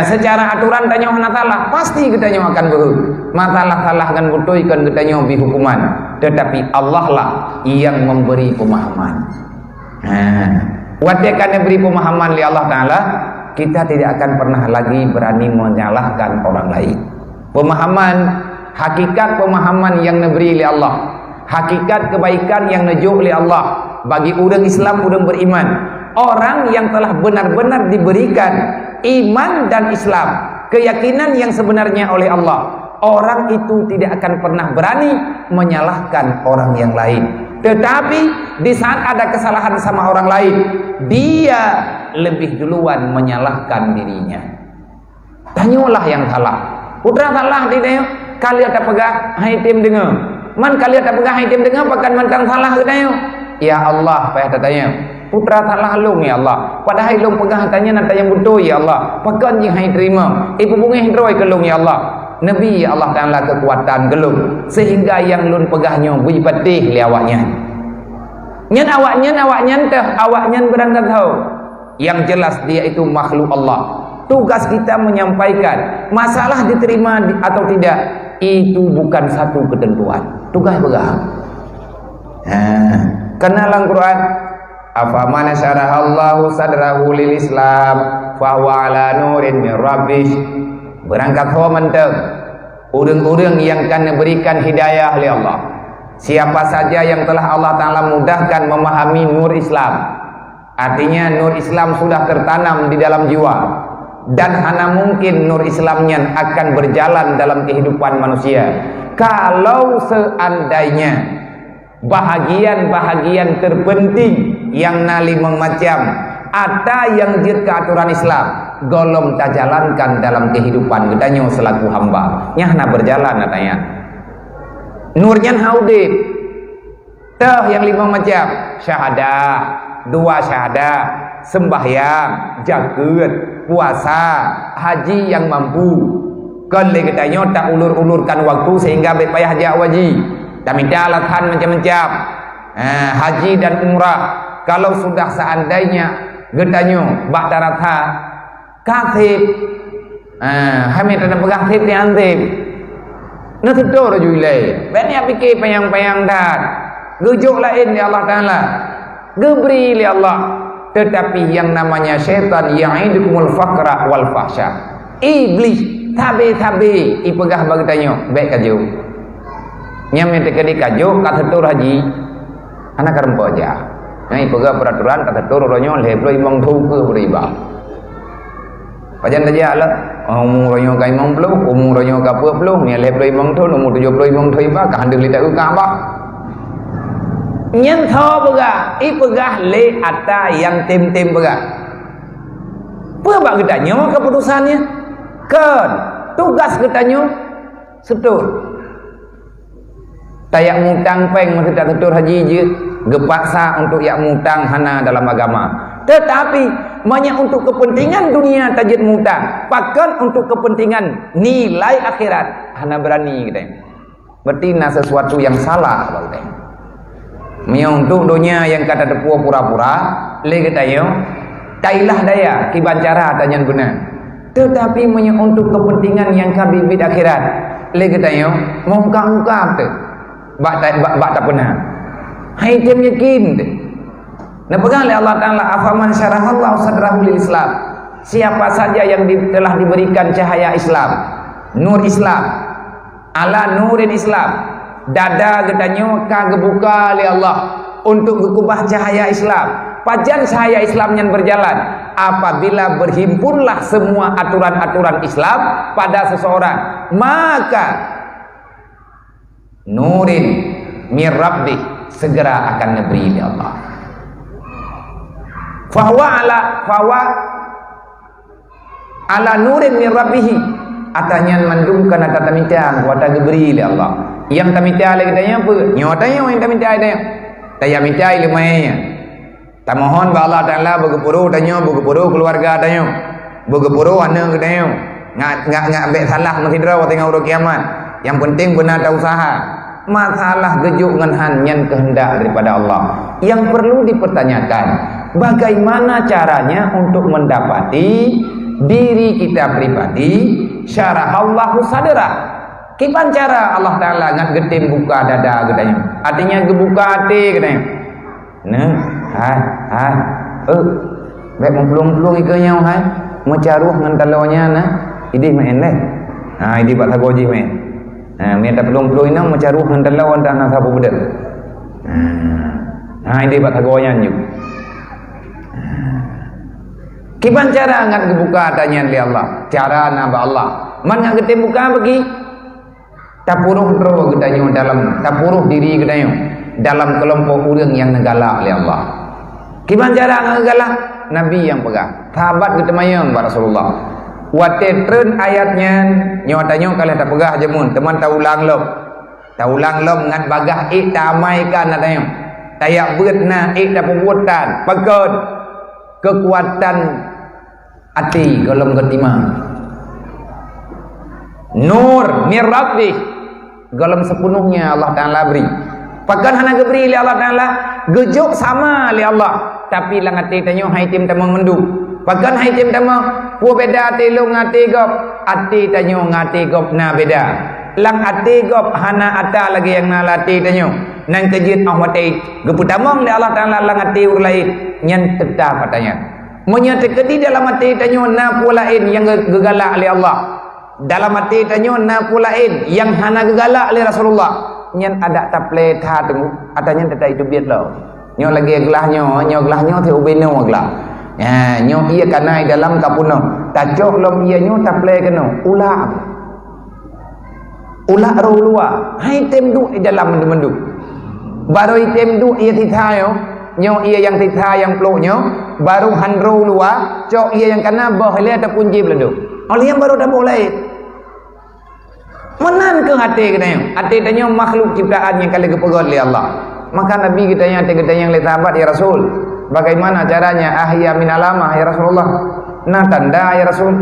Secara aturan tanya hana salah, pasti kita yang akan berhut. Masalah salah akan butuhkan kita yang hukuman. Tetapi Allah lah yang memberi pemahaman. Watikan yang beri pemahaman oleh Allah Ta'ala, kita tidak akan pernah lagi berani menyalahkan orang lain. Pemahaman hakikat pemahaman yang diberi oleh Allah, hakikat kebaikan yang dijuk oleh Allah bagi orang Islam, orang beriman, orang yang telah benar-benar diberikan iman dan Islam, keyakinan yang sebenarnya oleh Allah, orang itu tidak akan pernah berani menyalahkan orang yang lain. Tetapi di saat ada kesalahan sama orang lain, dia lebih duluan menyalahkan dirinya. Tanyalah yang salah. Putra salah tidak? Kali ada pegah hai tim dengar. Man kali ada pegah hai tim dengar pakan mentang salah ke tayo. Ya Allah, payah tanya. Putra salah lung ya Allah. Padahal lung pegah tanya nanti yang betul ya Allah. Pakan yang hai terima. Ibu bunga hidroi ke lung ya Allah. Nabi Allah Ta'ala kekuatan gelung sehingga yang lun pegahnya bui patih li awaknya. Nyen awaknya berangkat tahu. Yang jelas dia itu makhluk Allah. Tugas kita menyampaikan masalah diterima atau tidak itu bukan satu ketentuan. Tugas pegah. Kenalan Quran. Afaman syarahallahu sadrahu lil Islam fa huwa ala nurin min rabbih. Berangkat hawa menteng urang-urang yang akan berikan hidayah oleh Allah. Siapa saja yang telah Allah Ta'ala mudahkan memahami nur Islam, artinya nur Islam sudah tertanam di dalam jiwa, dan hanya mungkin nur Islamnya akan berjalan dalam kehidupan manusia kalau seandainya bahagian-bahagian terpenting yang nali memacam ada yang jir keaturan Islam golong tak jalankan dalam kehidupan gedanya selaku hamba nyahna berjalan katanya nurnya haudib teh yang 5 macam syahadah 2 syahadah sembahyang jagat puasa haji yang mampu kalau gedanya tak ulur-ulurkan waktu sehingga berpayah haji wajib tak minta alasan macam-macam haji dan umrah kalau sudah seandainya gedanya bak daratha katib hamil dan pegatib ni antib na setor julai ben ya fikir payang-payang dat gejuk lain di Allah Taala gebri li Allah tetapi yang namanya syaitan ya'idukumul faqra wal fahsya iblis tabe-tabe ipegah bagtanya baik kaju nyam yang tekadi kaju kat setor haji anak karempo aja. Nah, ipegah peraturan kata turunnya lebloi imong thu ke beriba. Pajan saja lah. Umur ronyo kai imong pelu, umur ronyo ka pelu, ni lebloi imong thu, umur 70 imong thu iba, ka handeu lita ke Ka'bah. Nyen tho pegah, ipegah le ata yang tim-tim pegah. Apa bak gedanya keputusannya? Kan tugas gedanya setur. Tayak mutang peng masih tak setur haji je. Gepaksa untuk yak mutang hana dalam agama. Tetapi banyak untuk kepentingan dunia tajid mutang, bahkan untuk kepentingan nilai akhirat hana berani kita. Berarti na sesuatu yang salah kalau kita. Untuk dunia yang kata depua pura-pura, le kita yo, tailah daya kiban cara tanya benar. Tetapi untuk kepentingan yang kabibit akhirat, le kita yo, mungkang-mungkang tu. Bak tak pernah. Hai tim yakin. Nah pegang oleh Allah Ta'ala afaman syarahallahu sadrahu lil Islam. Siapa saja yang telah diberikan cahaya Islam, nur Islam, ala nurin Islam, dada gedanya ka gebuka oleh Allah untuk gekubah cahaya Islam. Pajan cahaya Islam yang berjalan apabila berhimpunlah semua aturan-aturan Islam pada seseorang, maka nurin mir rabbi segera akan neberi oleh Allah. Fahuwa ala nurin min rabbih atanya mandungkan atau tamitang wata geberi oleh Allah. Yang tamitang lagi tanya apa? Nyatanya yang tamitang dia. Tanya minta ilmunya. Tamohon ba Allah Taala begepuru tanya begepuru keluarga tanya. Begepuru anak tanya. Ngak ambil salah menghidra waktu ngurus kiamat. Yang penting benar tak usaha. Masalah gejuk ngan yang kehendak daripada Allah. Yang perlu dipertanyakan, bagaimana caranya untuk mendapati diri kita pribadi syarahallahu sadrah. Kipan cara Allah Ta'ala ngat getim buka dada katanya. Artinya gebuka hati katanya. Nah, baik memplung-plung ikanya hai, mencaruh ngan talonya nah. Idih main leh. Idih bak lagoji main. Minta pelung-pelung ini mencaruh hendak lawan tak nak sapu bedak. Ini buat tagoyan juga. Kipan cara ngat dibuka tanya oleh Allah. Cara naba Allah. Man ngat kita buka bagi tapuruh dro gedanyo dalam tapuruh diri gedanyo dalam kelompok orang yang negala oleh Allah. Gimana cara negala? Nabi yang pegang. Sahabat kita mayang pada Rasulullah. Watetren ayatnya nyotanyo kalau tak pegah jemun teman taulang lom. Taulang lom ngat bagah tamaikan natanyo. Tayak beutna tak perbuatan. Pekon kekuatan hati golong ketima. Nur min Rabbi golong sepenuhnya Allah Ta'ala beri. Pakan hana geberi oleh Allah Ta'ala gejuk sama oleh Allah. Tapi lang hati tanyo hai tim tamang mendu. Pakan hai tim tamang pu beda hati lu ngati gop. Hati tanyo ngati gop na beda. Lang hati gop hana ata lagi yang na hati tanyo. Nang kejit ahwati geputamang oleh Allah Ta'ala lang hati urlain nyan tetap katanya. Menyatakan di dalam hati tanyo na pu lain yang gegalak oleh Allah. Dalam hati tanyo na pulain yang hana gegalak oleh Rasulullah nyen ada taple tha tenggu atanya tak itu biat lo nyo lagi gelahnya the ubeno gelah ya nyo ia kanai dalam kapuno tajok lom ia nyo taple keno ulah ro luar hai tem du di dalam mendu baru item du ia tithayo nyo ia yang titha yang ploknyo baru hanro luar cok ia yang kana bahile ataupun jib ledu oleh yang baru dah boleh menan ke hati kita hati tanya makhluk ciptaan yang kali kepegot oleh Allah. Maka Nabi kita yang le sahabat ya Rasul, bagaimana caranya ahya min alamah ya Rasulullah? Nah tanda ya Rasul,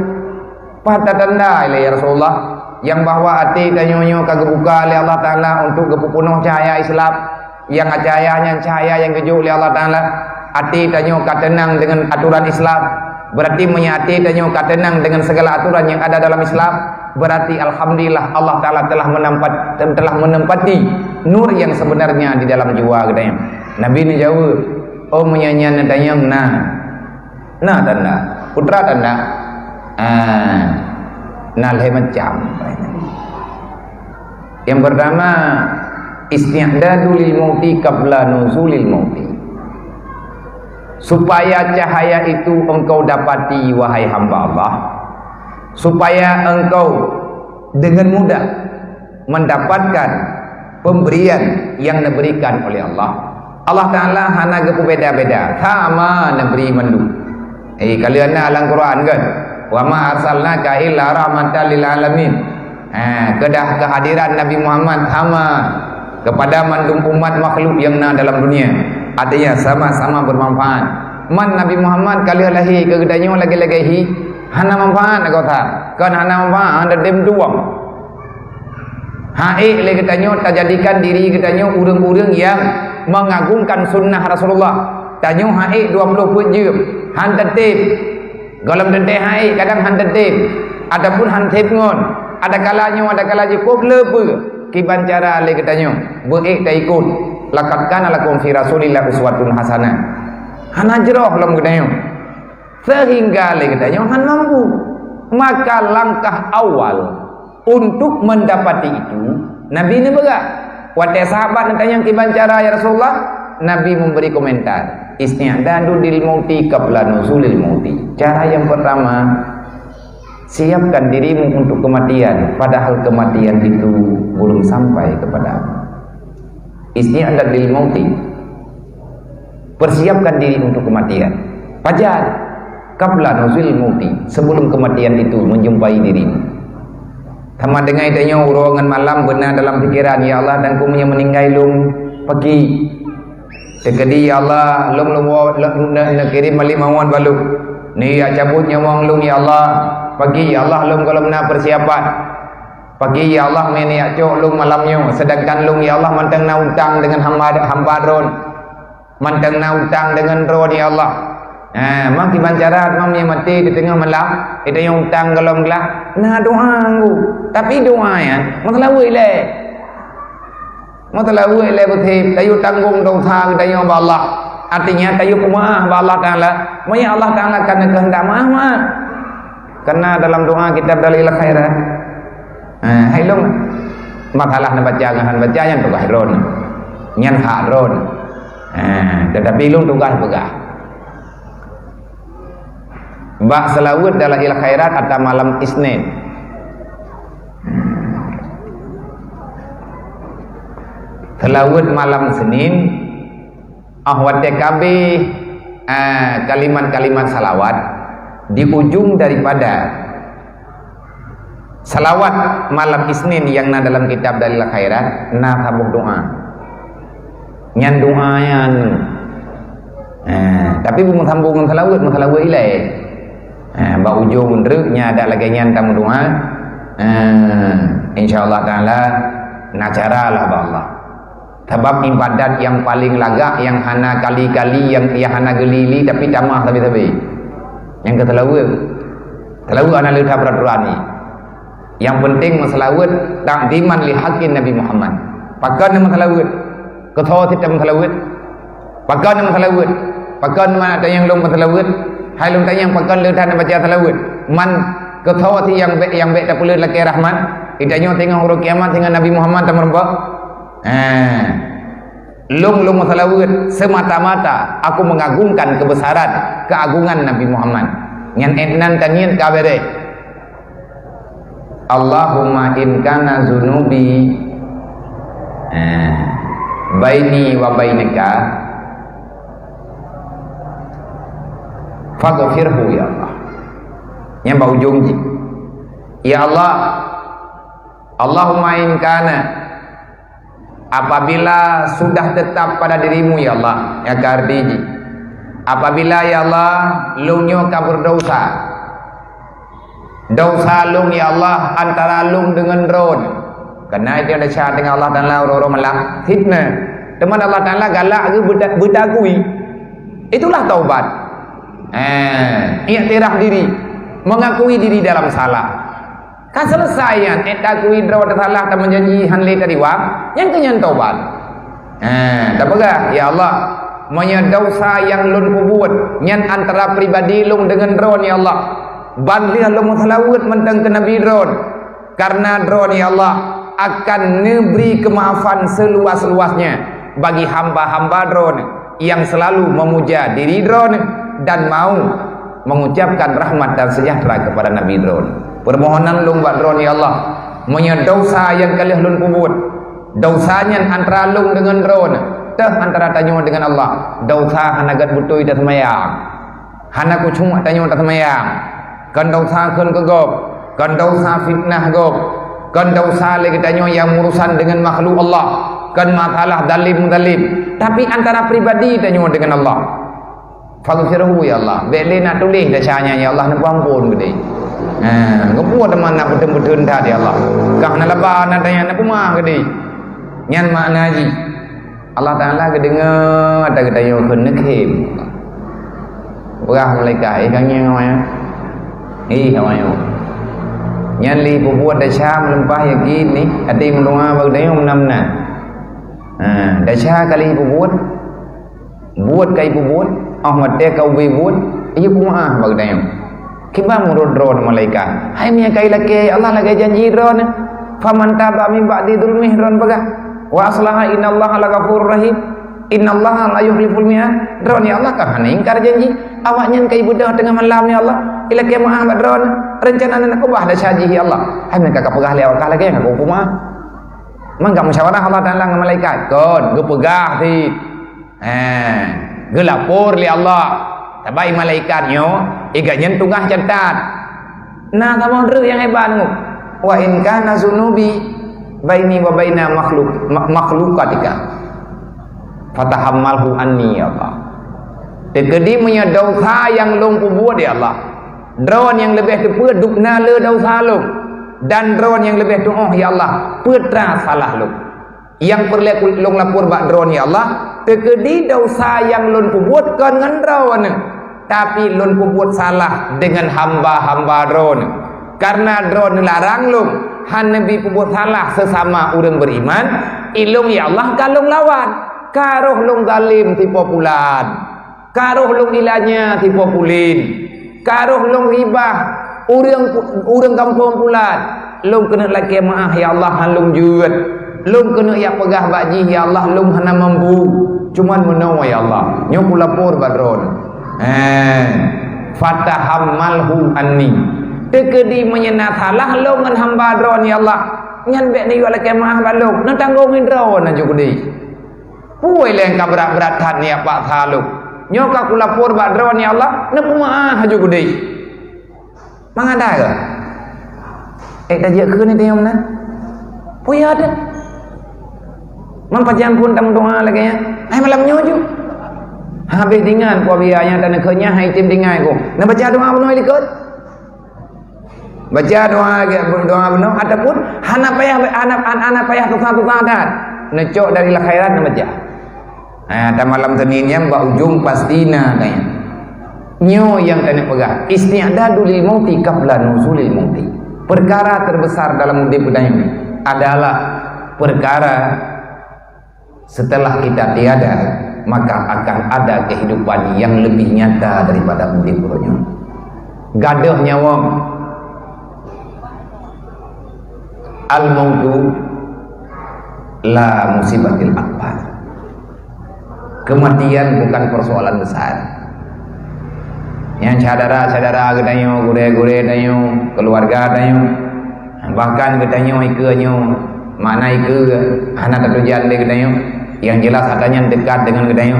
pada tanda ya Rasulullah yang bahwa hati tanya kagak buka oleh Allah Taala untuk kepenuh cahaya Islam, yang cahayanya cahaya yang kejuk oleh Allah Taala. Hati tanya katenang dengan aturan Islam, berarti menyati tanya katenang dengan segala aturan yang ada dalam Islam. Berarti alhamdulillah Allah Ta'ala telah menempati nur yang sebenarnya di dalam jiwa kita. Nabi ni jawab, oh menyanyian nadanya nah tanda putra tanda nalhe macam. Yang pertama isti'dadu lil mauti qabla nuzulil mauti, supaya cahaya itu engkau dapati wahai hamba Allah, supaya engkau dengan mudah mendapatkan pemberian yang diberikan oleh Allah. Allah Ta'ala hana gepu beda-beda sama neberi mendu. Kalian alang Quran kan, wa ma arsalnaka illa rahmatan lil alamin. Kedah kehadiran Nabi Muhammad sama kepada mandum umat makhluk yang na dalam dunia, artinya sama-sama bermanfaat. Man Nabi Muhammad kali lahi kegedanyo lagi-lagi hana manfaat kau tak kan hana manfaat anda dem duang hai le ketanyo tajadikan diri ketanyo urang-urang yang mengagungkan sunnah Rasulullah tanyo hai 20 pun je han tetep golem dente hai kadang han tetep adapun han tetngon ada kalanya cukup lepe kiban cara le ketanyo beik ta ikut laqad kana lakum fi rasulillah uswatun hasanah hana jroh lom ketanyo sehingga katanya han mampu. Maka langkah awal untuk mendapati itu Nabi ini berak wate sahabat tanya kiban cara ya Rasulullah. Nabi memberi komentar isti'dadu lil mauti qabla nuzulil mauti. Cara yang pertama, siapkan dirimu untuk kematian padahal kematian itu belum sampai kepadamu. Isti'dadu lil mauti, persiapkan diri untuk kematian fajar qabla nuzul mauti, sebelum kematian itu menjumpai dirimu. Sama dengan itanya urongan malam benar dalam pikiran ya Allah dan ku meninggal lum pagi. Tekedi ya Allah lum kirim malimawan baluk. Ni ya cabut nyawang lum ya Allah pagi ya Allah lum kalau na persiapan. Pagi ya Allah meni ya cok lum malamnya, sedangkan lum ya Allah mantang na utang dengan hamba ron. Mantang na utang dengan ron ya Allah. Mak kiban cara mamnya mati di tengah malam itu yang utang kalau gelah nah doa aku tapi doa ya matlawi betul tayu tanggung dosa kita ba Allah artinya tayu kumaah ba Allah Ta'ala maya Allah Ta'ala karena kehendak maaf karena dalam doa kita dalil khairat hai long masalah na baca ngahan baca yang tugas ron nyan haron tetapi long tugas begah Mbak selawut dalam il khairat atau malam Isnin. Telawut malam Senin ahwat TKB kalimat-kalimat salawat di ujung daripada salawat malam Isnin yang na dalam kitab Dalil Khairat na tabuh doa nyan doa yang tapi belum sambung salawat ilai ba ujung druknya ada lagi nyan tamu doa insyaallah taala nacaralah ba Allah. Sebab ibadat yang paling lagak, yang hana kali-kali, yang hana gelili tapi tamah tapi yang ketelawut ana leuta peraturan ni. Yang penting masalawut takdiman li haqqin Nabi Muhammad. Pakan masalawut ketho tidak masalawut pakan masalawut pakan mana ada yang long masalawut hai long tanya yang pakan leuta nak baca salawut man ketho ti yang baik tak perlu laki rahmat idanya tengok huruf kiamat dengan Nabi Muhammad tamrempak lung masalawut semata-mata aku mengagungkan kebesaran keagungan Nabi Muhammad ngan etnan tanien kabere Allahumma in kana zunubi baini wa bainika faghfirhu ya Allah yang bau ujung ya Allah Allahumma in kana apabila sudah tetap pada dirimu ya Allah ya kardiji apabila ya Allah lunyo kabur dosa lung ya Allah antara lung dengan ron kerana dia ada syarat dengan Allah Ta'ala orang-orang melak fitnah teman Allah Ta'ala galak ke berdagui itulah taubat iktiraf diri mengakui diri dalam salah kan selesai yan akui drawat salah tak menjanji hanli tadi wang yang kenyan taubat tak pegah ya Allah monya dosa yang lun kubuat nyan antara pribadi lung dengan drone ya Allah banliah lung salawat mentang ke Nabi drone karena drone ya Allah akan memberi kemaafan seluas-luasnya bagi hamba-hamba drone yang selalu memuja diri drone dan mau mengucapkan rahmat dan sejahtera kepada Nabi drone. Permohonan lung buat drone ya Allah monya dosa yang kalih lun kubut dosanya antara lung dengan drone teh antara tanyo dengan Allah dosa hanagat butui dah semayang hana kucung tanyo dah semayang kan dosa kun kegop kan dosa fitnah gop kan dosa lagi tanyo yang urusan dengan makhluk Allah kan masalah dalim tapi antara pribadi tanyo dengan Allah faghfirhu ya Allah bele nak tulis dasarnya ya Allah nak ampun gede ngebuat teman nak betul-betul dah ya Allah kak nak lebar nak tanya nak pemah gede nyan makna ji Allah Ta'ala kedengar ada kita yang kena kem berah malaikat kang yang awak awak nyan li buat dasar melempah yakin ni ati melunga bagdai menamna dasar kali buat kai buat ahmad dia kau buat ieu kumaha bagdai kiba murud ron malaikat hai mia kai laki Allah lagi janji ron faman taba min ba'di dzulmih ron bagah wa aslaha innallaha laghafurur rahim innallaha la yukhliful mi'ad ron ya Allah kan hana ingkar janji awaknya kai budak tengah malam ya Allah ila kiamah badron rencana nak kubah dah saji ya Allah hai mereka pegah le awak lagi aku kumah mangga musyawarah Allah Taala dengan malaikat kon ge pegah ti ge lapor li Allah tabai malaikatnyo iganya tungah catat nah tamon reu yang hebat nu wa in kana zunubi baini wa baina makhlukatika fatahammalhu anni ya Allah tegedi punya dosa yang long buat ya Allah drone yang lebih tepat dukna le dosa long dan drone yang lebih tu ya Allah putra salah long yang perlu long lapor bak drone ya Allah tegedi dosa yang long buat kan dengan drone tapi long buat salah dengan hamba-hamba drone karena drone larang long han nabi buat salah sesama orang beriman ilung ya Allah kalung lawan karoh long zalim ti populan karoh long ilanya ti populin karoh long ribah urang kampung pulan long kena laki maah ya Allah han long juet long kena ya pegah baji ya Allah long hana mampu cuman menawa ya Allah nyo lapor badron fatahammalhu anni tegedi menyenat salah long ngan hamba dron ya Allah nyan bek ni wala kemah baluk na tanggung indra na jugudi puai leng ka berat-berat hat ni apa thaluk nyoka ku lapor bak dro ni Allah na kumaah jugudi mangada ke dah je ke ni tengok na puya ada mampajan pun tam doa lagi ya ai malam nyoju habis dengan ku biaya dan kerja hai tim dengan ku na baca doa benar likut baca doa benar ataupun hana payah tukang-tukang dah necok dari la khairat na baca ada malam Seninnya mbak ujung pastina kayaknya nyo yang tanya pegah isti'dadu lil mauti qabla nuzulil mauti perkara terbesar dalam hidup kita ini adalah perkara setelah kita tiada maka akan ada kehidupan yang lebih nyata daripada hidup dunia gaduh nyawa al-mautu la musibatil akbar kematian bukan persoalan besar yang saudara-saudara gedanyo gure-gure danyo keluarga danyo bahkan gedanyo ikanyo mana ike anak tujuan de gedanyo yang jelas adanya dekat dengan gedanyo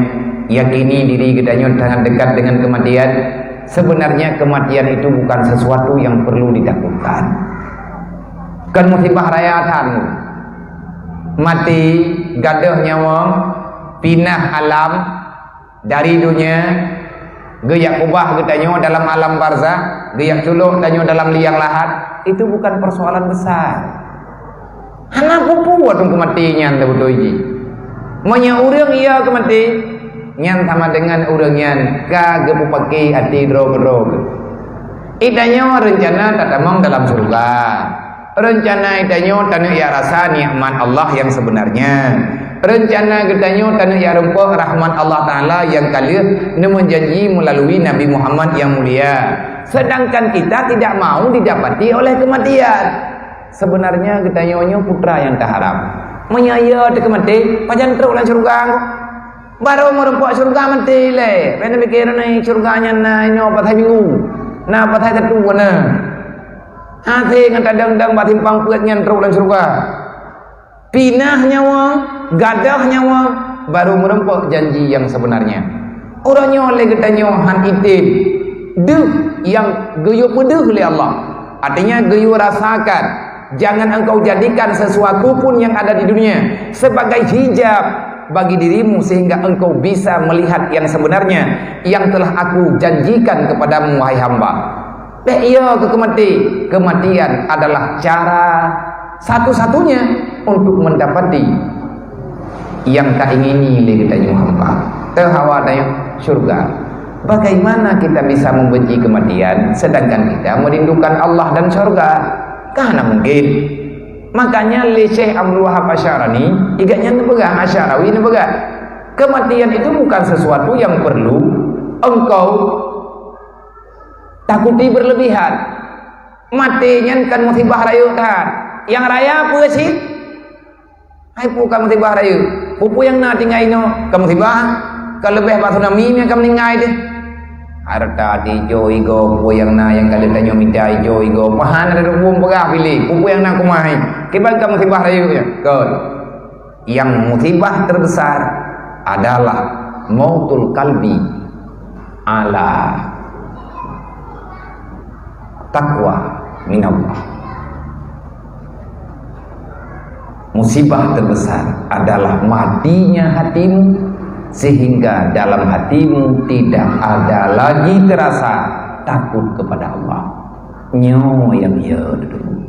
yakini diri gedanyo sangat dekat dengan kematian sebenarnya kematian itu bukan sesuatu yang perlu ditakutkan kan musibah rayatan mati gaduh nyawa pinah alam dari dunia geyak ubah getanyo dalam alam barzah geyak suluk tanyo dalam liang lahat itu bukan persoalan besar hana pupu wadung kematian betul ji monya urang iya kemati nyan sama dengan urang nyan ka gepu paki ati drog idanyo rencana tatamang dalam surga rencana idanyo tanu ya rasa nikmat Allah yang sebenarnya rencana getanyo tanu ya rempah rahmat Allah Ta'ala yang kalir namun janji melalui Nabi Muhammad yang mulia sedangkan kita tidak mau didapati oleh kematian sebenarnya getanyo putra yang tak harap menyaya di kemati pajan teruk lah surga baru merempah surga mati le pernah mikir ni surganya na ini apa thai bingung na apa thai tertu na hati dengan kadang-kadang batin pangkuat nyan teruk lah surga pinah nyawa gadah nyawa baru merempah janji yang sebenarnya orangnya oleh getanyo han itib deh yang geyo pedeh oleh Allah artinya geyo rasakan jangan engkau jadikan sesuatu pun yang ada di dunia sebagai hijab bagi dirimu sehingga engkau bisa melihat yang sebenarnya yang telah aku janjikan kepadamu wahai hamba iya kematian adalah cara satu-satunya untuk mendapati yang tak ingini oleh kita hamba terhawa dari surga. Bagaimana kita bisa membenci kematian sedangkan kita merindukan Allah dan surga? Karena mungkin makanya Syekh Abdul Wahab Asy'arani igaknya nepegah Asy'arawi nepegah kematian itu bukan sesuatu yang perlu engkau takuti berlebihan. Matinya kan musibah rayu dah yang raya apa sih? Hai bukan musibah rayu pupu yang nak tinggal ino kamu musibah kalau lebih pas tsunami yang kamu tinggal deh harta hijau igo pupu yang na yang kalian tanya minta hijau igo pahan ada rumput pegah pilih pupu yang nak kumai kibal kamu musibah rayu ya god yang musibah terbesar adalah mautul kalbi ala taqwa minallah. Musibah terbesar adalah matinya hatimu sehingga dalam hatimu tidak ada lagi terasa takut kepada Allah. Nyo yang ya dulu.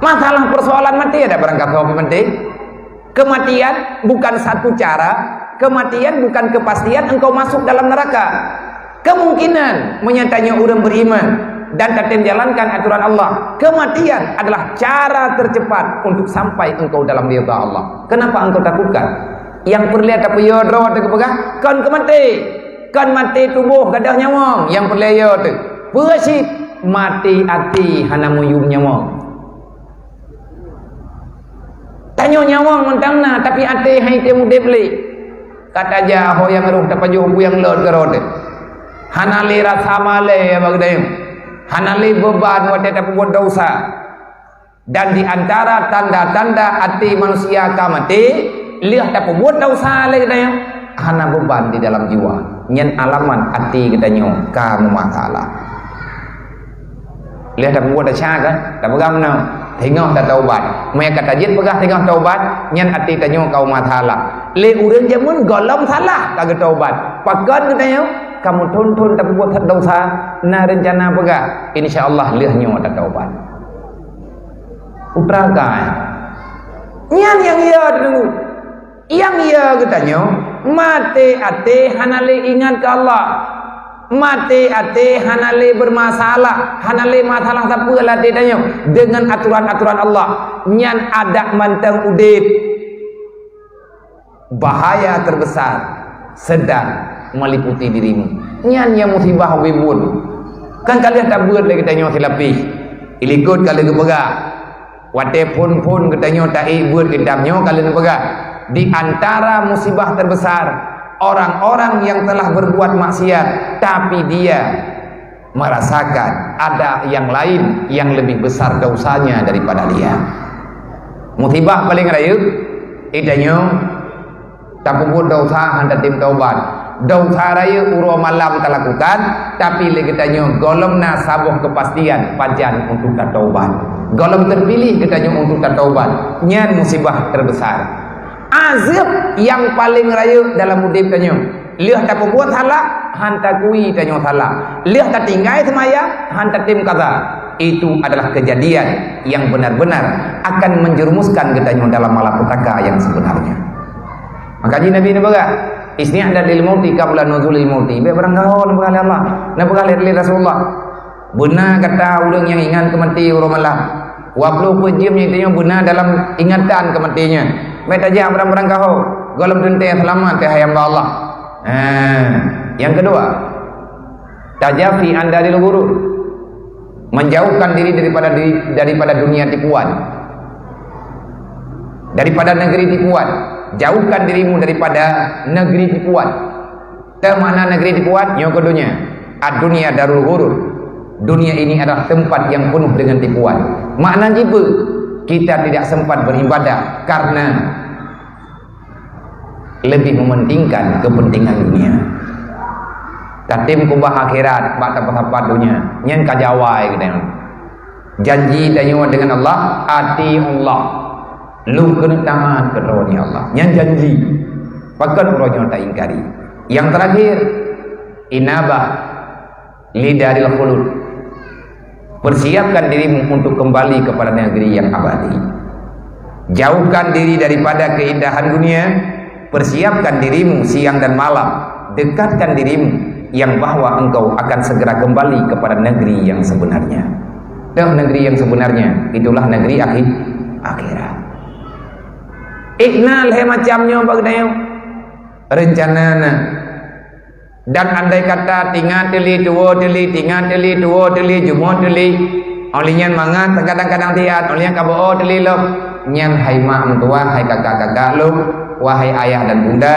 Masalah persoalan mati ada barangkali apa penting? Kematian bukan satu cara, kematian bukan kepastian engkau masuk dalam neraka. Kemungkinan menyatanya orang beriman dan tetap jalankan aturan Allah. Kematian adalah cara tercepat untuk sampai engkau dalam ridha Allah. Kenapa engkau takutkan? Yang perlihat apa ya roh tu kepegah kan mati tubuh gadah nyawa yang perlihat tu bersih mati hati hana muyum nyawa tanyo nyawa mentangna tapi hati hai temu debli kata ja ho yang roh dapat jo yang lord garode hana le rasa male bagdayung hanali beban wate tak buat dosa Dan di antara tanda-tanda hati manusia akan mati, lihat tak buat dosa lagi katanya, hana beban di dalam jiwa. Nyen alaman hati katanya kamu masalah. Lihat tak buat dosa kan? Tak pegang mana? Tengok tak taubat. Mereka kata jin pegah tengok taubat, nyen hati katanya kau masalah. Le urang jamun golong salah kagak taubat. Pagan katanya kamu tuntun tak buat dosa, na rencana pegah. Insyaallah lihatnya tak taubat. Utrakan yang ia dulu yang ia katanya mati ate hanale ingat ke Allah, mati ate hanale bermasalah, hanale masalah apa lah tanya dengan aturan-aturan Allah nyan ada mantang udit. Bahaya terbesar sedang meliputi dirimu nyan yang musibah wibun kan kalian tak buat lagi tanya silapih ilikut kalian kepegak wate pun katanya tak buat kedamnya kalian pegang. Di antara musibah terbesar orang-orang yang telah berbuat maksiat tapi dia merasakan ada yang lain yang lebih besar dosanya daripada dia. Musibah paling raya idanya tak buat dosa hendak tim taubat. Dosa raya uro malam tak lakukan tapi lagi tanya golongna sabuh kepastian pajan untuk tak taubat. Golong terpilih katanya untuk taubat. Nyan musibah terbesar. Azab yang paling raya dalam hidup tanya. Lihat tak buat salah, hantar kui tanya salah. Lihat tak tinggal semaya, hantar tim kata. Itu adalah kejadian yang benar-benar akan menjerumuskan katanya dalam malapetaka yang sebenarnya. Makanya Nabi ni baga, isni'da lil mauti qabla nuzulil mauti. Be barang kau nak berkali Allah, nak berkali Rasulullah. Benar kata orang yang ingat kematian orang malam. 24 jam yang itu benar dalam ingatan kematiannya. Mereka jangan berang-berang kau. Golong tentu yang selamat ya hamba Allah. Yang kedua, tajafi anda dari guru, menjauhkan diri daripada dunia tipuan, daripada negeri tipuan. Jauhkan dirimu daripada negeri tipuan. Tak makna negeri tipuan? Yang keduanya, ad-dunia darul ghurur. Dunia ini adalah tempat yang penuh dengan tipuan. Makna jiba kita tidak sempat beribadah karena lebih mementingkan kepentingan dunia. Tatim kubah akhirat bak tempat dunia nyen kajawai kita. Janji tanya dengan Allah, ati Allah. Lu kena taat kepada Allah. Nyen janji. Pakat urangnya tak ingkari. Yang terakhir, inabah lidaril khulud. Persiapkan dirimu untuk kembali kepada negeri yang abadi. Jauhkan diri daripada keindahan dunia. Persiapkan dirimu siang dan malam. Dekatkan dirimu yang bahwa engkau akan segera kembali kepada negeri yang sebenarnya. Dan negeri yang sebenarnya itulah negeri akhirat. Iknal he macamnya bagdayo rencanana. Dan andai kata tinggal teli dua teli tinggal teli dua teli jumlah teli olinya mangan kadang-kadang tiat olinya kabo teli lo nyan hai mak tua hai kakak-kakak lo wahai ayah dan bunda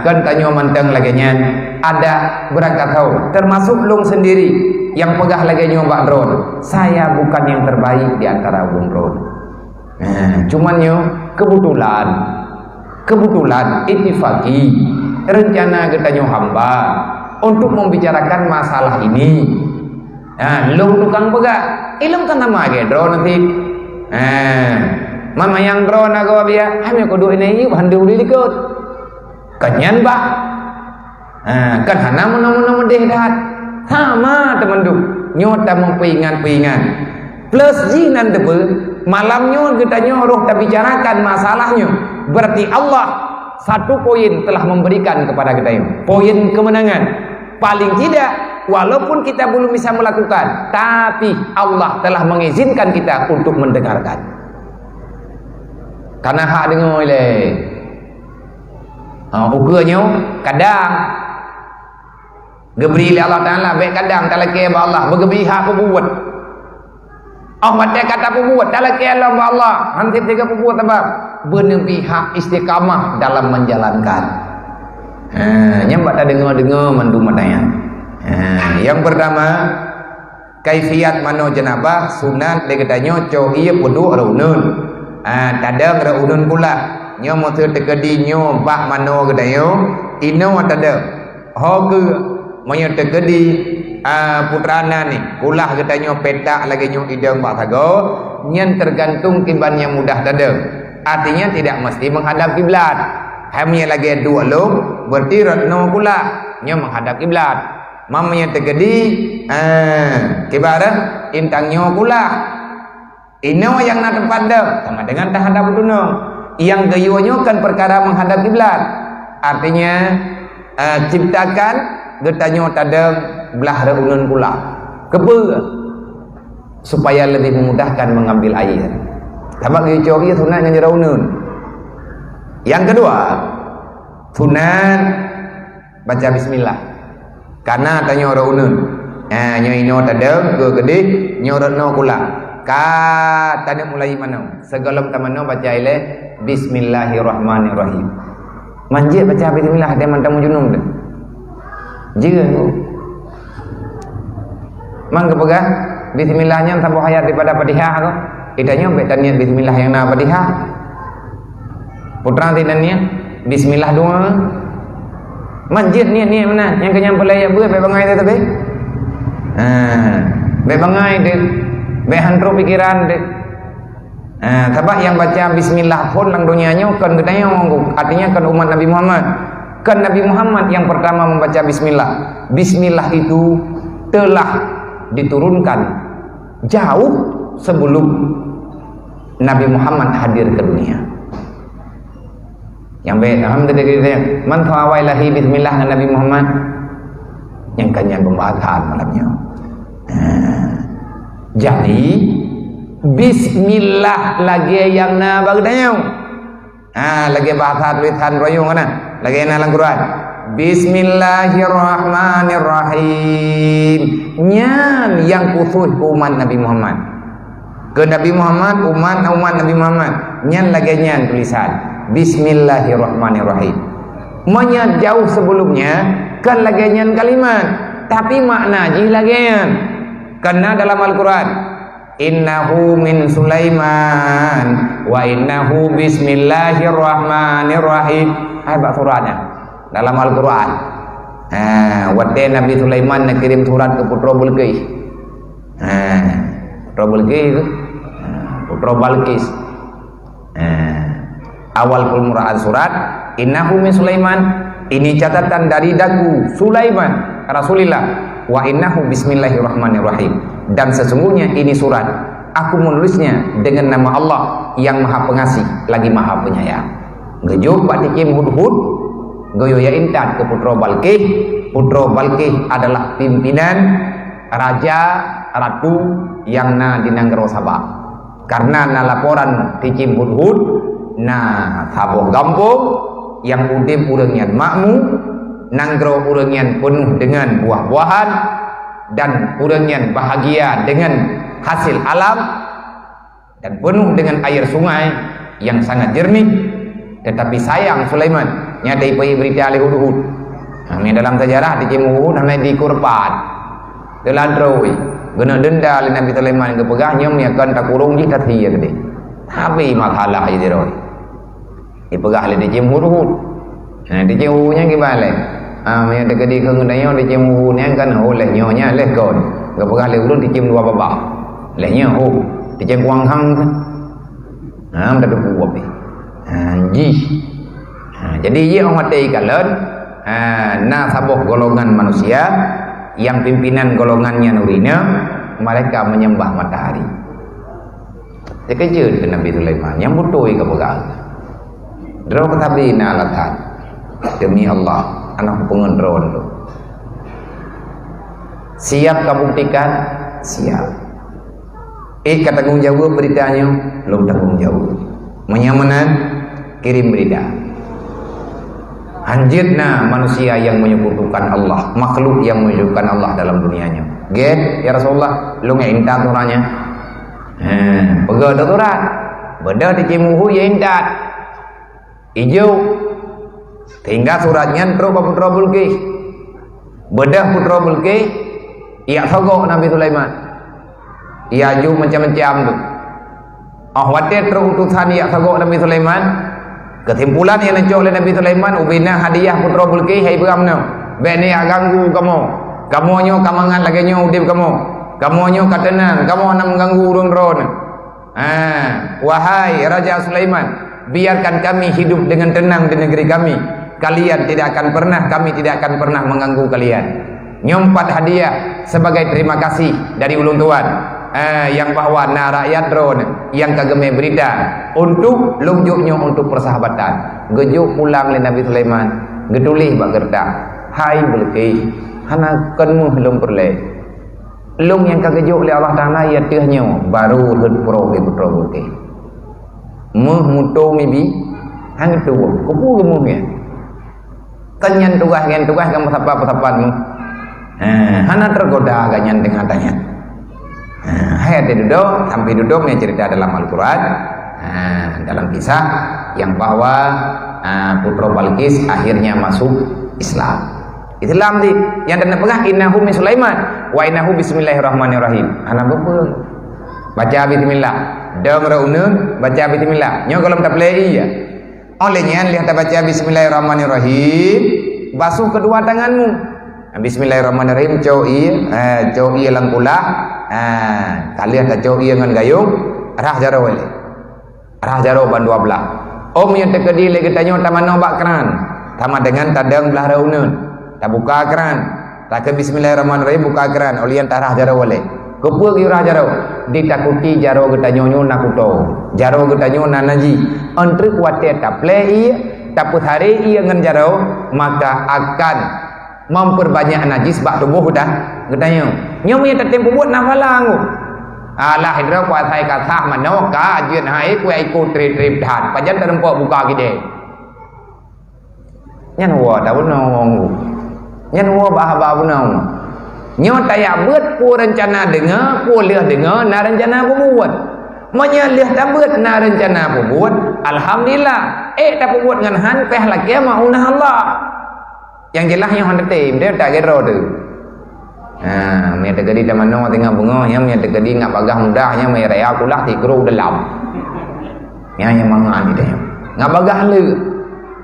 kan tanya manteng lagi nyan ada berangkat tahu termasuk lung sendiri yang pegah lagi nyoba drone. Saya bukan yang terbaik di antara ulung drone. Cuman yo kebetulan ittifaqi rencana katanya hamba untuk membicarakan masalah ini. Lung tukang pegak ilung kan nama ge drone nanti. Mama yang drone aku biar kami kudu ini handu dilikut kanyan bah. Kan hana mun deh dah sama teman du nyota mempingan plus jinan tepe malamnya katanya roh tak bicarakan masalahnya. Berarti Allah satu poin telah memberikan kepada kita ini poin kemenangan. Paling tidak walaupun kita belum bisa melakukan, tapi Allah telah mengizinkan kita untuk mendengarkan. Karena hak dengar le. Ukurnya kadang geberi Allah Taala baik kadang tak laki Allah bergebri hak buat. Mata kata buat tak laki Allah hansip tiga buat sebab benar pihak istiqamah dalam menjalankan. Nyambat tak dengar mandu matanya. Yang pertama kaifiat mano janabah sunat de katanya co ia wudu raunun tadang raunun pula nyo mo thưa tekedi nyo pak mano katanya ino tadang ho ke moyo tekedi putrana ni kulah katanya petak lagi nyo idang pak thago nyen tergantung kiban yang mudah tadang artinya tidak mesti menghadap kiblat hamnya lagi dua lung berarti ratno pula nyo menghadap kiblat mamanya tegedi kibarah intangnya pula ino yang nak tempat dah sama dengan terhadap dunung yang gayunya kan perkara menghadap kiblat artinya ciptakan getanya tadang belah reunun pula kepe supaya lebih memudahkan mengambil air tabak gayunya sunat yang reunun. Yang kedua sunat baca bismillah karena tanya raunun nyo ino tadang ke gede nyo ratno kula ka tadi mulai mana segalom tamano baca ile bismillahirrahmanirrahim manjit baca bismillah dia mantamu junung dah jika mang kepegah bismillahnya sampai hayat daripada Fatihah kok itanya betan niat bismillah yang na Fatihah putra tidak niat bismillah dua manjit niat mana yang kenyang pelaya buat be bangai tu tapi be bangai deh be hantro pikiran deh sebab yang baca bismillah pun lang dunianya kan katanya artinya kan umat Nabi Muhammad kan Nabi Muhammad yang pertama membaca bismillah bismillah itu telah diturunkan jauh sebelum Nabi Muhammad hadir ke dunia. Yang baik alhamdulillah man fa'awailahi bismillah dengan Nabi Muhammad yang kanyan pembahasan malamnya. Jadi bismillah lagi yang na bagdanya lagi bahasa tulisan royong kana lagi na lang Quran bismillahirrahmanirrahim nyan yang khusus ke umat Nabi Muhammad ke Nabi Muhammad umat Nabi Muhammad nyan lagi nyan tulisan bismillahirrahmanirrahim monyet jauh sebelumnya kan lagian kalimat tapi makna ji lagian karena dalam Al-Quran innahu min Sulaiman wa innahu bismillahirrahmanirrahim bak suratnya dalam Al-Quran waktu Nabi Sulaiman nak kirim surat ke Putra Balqis Putra Balqis itu Putra Balqis awal permulaan surat innahu min Sulaiman ini catatan dari daku Sulaiman Rasulillah wa innahu bismillahirrahmanirrahim dan sesungguhnya ini surat aku menulisnya dengan nama Allah yang maha pengasih lagi maha penyayang gejuk pak dikim hudhud goyo ya intan ke Putra Balqis adalah pimpinan raja ratu yang na di Nanggro Sabah karena na laporan dikim hudhud nah saboh gampung yang udip urangnya makmu Nanggro urangnya penuh dengan buah-buahan dan urangnya bahagia dengan hasil alam dan penuh dengan air sungai yang sangat jernih tetapi sayang Sulaiman nyadai pai berita oleh hudhud ini dalam sejarah di Cimuhud namanya di Kurpat telandroi guna denda oleh Nabi Sulaiman ke pegahnya miakan takurung ji tathia gede tapi makalah ini roi dipegah oleh di Cimuhud di Cimuhudnya gimana yang dekat di kengunanya di Cimuhudnya kan oleh nyonya leh kon ke pegah oleh ulun di Cim dua babak lehnya di Cim Kuang Hang ada buat jadi ia orang mati kalian saboh golongan manusia yang pimpinan golongannya nurina mereka menyembah matahari sekejut ke Nabi Sulaiman yang butuh ke pegang draw ketabina alatan demi Allah anak pengendron tu siap kabuktikan siap kata tanggung jawab beritanya belum tanggung jawab menyamanan kirim berita anjirna manusia yang menyekutukan Allah makhluk yang menyekutukan Allah dalam dunianya get ya Rasulullah lu ngeintat orangnya pegah daturan beda di Cimuhu ya intat hijau tinggal suratnya Putra Balqis bedah Putra Balqis ya sogok Nabi Sulaiman Ia ju macam-macam tu. Watir terutusan ia sagok Nabi Sulaiman. Kesimpulan yang dicok oleh Nabi Sulaiman, ubina hadiah putra Bilqis hai beramna. Beni ak ganggu kamu. Kamu nyo kamangan lagi nyo udip kamu. Kamu nyo katenang, kamu nak mengganggu urun-urun. Wahai Raja Sulaiman, biarkan kami hidup dengan tenang di negeri kami. Kami tidak akan pernah mengganggu kalian. Nyompat hadiah sebagai terima kasih dari ulun tuan. Yang bahwa rakyat drone yang kageme berita untuk lunjuknya untuk persahabatan. Gejuk pulang le Nabi Sulaiman, gedulih bak gerdak. Hai Bilqis, hana kenmu belum perle. Lung yang kagejuk oleh Allah Taala ya tehnya baru hud pro putra Bilqis. Muh mutu mibi hang tu kupu gemuh ya. Kanyan tugas kamu sapa-sapanmu. Hana tergoda ganyan dengan tanya. Hayat duduk sampai duduknya cerita dalam Al-Quran, dalam kisah yang bahwa putra Bilqis akhirnya masuk Islam. Islam di yang dan pegang innahu min Sulaiman wa innahu bismillahirrahmanirrahim. Anak bepeng baca bismillah, dong raunun baca bismillah. Nyo kalau tak play ya. Olehnya lihat baca bismillahirrahmanirrahim, basuh kedua tanganmu. Bismillahirrahmanirrahim, coi langkulah. Kalian tak coi dengan gayung, rah jaro wale. Rah jaro ban 12. Om yang terkedi lagi tanya tamano bak keran. Sama dengan tadang belah raunun. Tak buka keran. Tak ke bismillahirrahmanirrahim buka keran. Olian tak rah jaro wale. Kepuak yu rah jaro. Ditakuti jaro getanyo nakuto. Jaro getanyo nanaji. Antri kuatir tak play tak puthari ia ngan jaro maka akan memperbanyak najis bak tubuh dah katanya nyo punya tempo buat nafalang alah hidra kuasai kasah mano ka ajian hai ku ikut trip dhat pajan terempok buka gide nyan wa ta bunong nyan wa bah bunong nyo tayak beut ku rencana dengar ku leh dengar na rencana ku buat monya leh ta beut na rencana ku buat alhamdulillah ta buat ngan han peh lagi maunah Allah. Yang jelas yang hendak tim dia tak kira tu. Mai terjadi di mana tengah bunga yang mai terjadi ngap agak mudahnya mai raya kulah ti kru dalam. Yang mangan dia. Ngap agak le.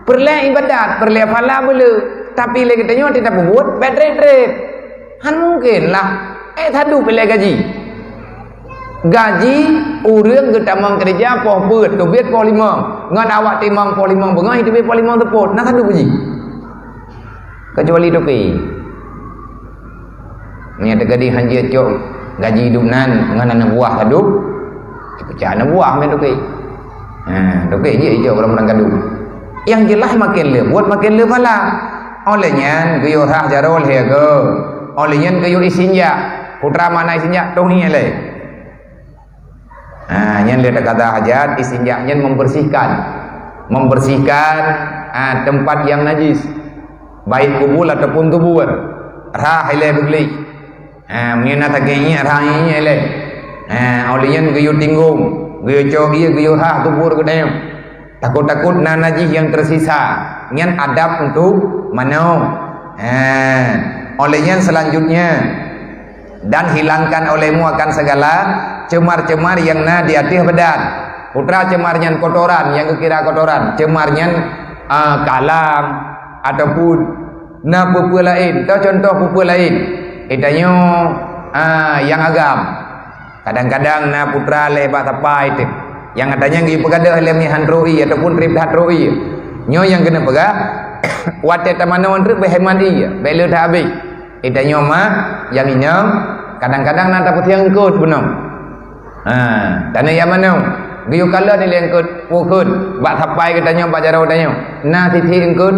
Perle ibadat, perle fala belu. Tapi le katanya tidak buat trip. Han mungkin lah. Thadu perle gaji. Gaji urang getamang kerja poh beut tu biet poh 5. Ngan awak timang poh 5 bunga hidup poh 5 teput. Nak thadu gaji. Kecuali topi ni ada gadi hanjir cok gaji hidup nan dengan anak buah kaduk pecah anak buah main topi topi je hijau kalau orang kaduk yang jelas makin le buat makin le pala olehnya geyo rah jarol he ke olehnya geyo isinja putra mana isinja tong ni le nyen le kata hajat isinja nyen membersihkan tempat yang najis baik kubur ataupun tubuh rah ile begli mengenai taganya rah ini ile olian geyo tinggung geyo cogi geyo rah tubuh kedai takut najis yang tersisa ngan adab untuk mano olehnya selanjutnya dan hilangkan olehmu akan segala cemar-cemar yang di atas badan putra cemarnya kotoran yang kira kotoran cemarnya kalam ataupun pupu lain atau contoh pupu lain itanya yang agam kadang-kadang putra lebat apa itu yang adanya ngi pegadah lemni handroi ataupun trip hadroi nyo yang kena pegah wate tamano trip beheman iya belu dah habis itanya mah yang inyam kadang-kadang nanta putih yang kut bunong dan yang mana giyo kala ni lengkut pukut bak sapai katanya bak jarau tanya na tithi engkut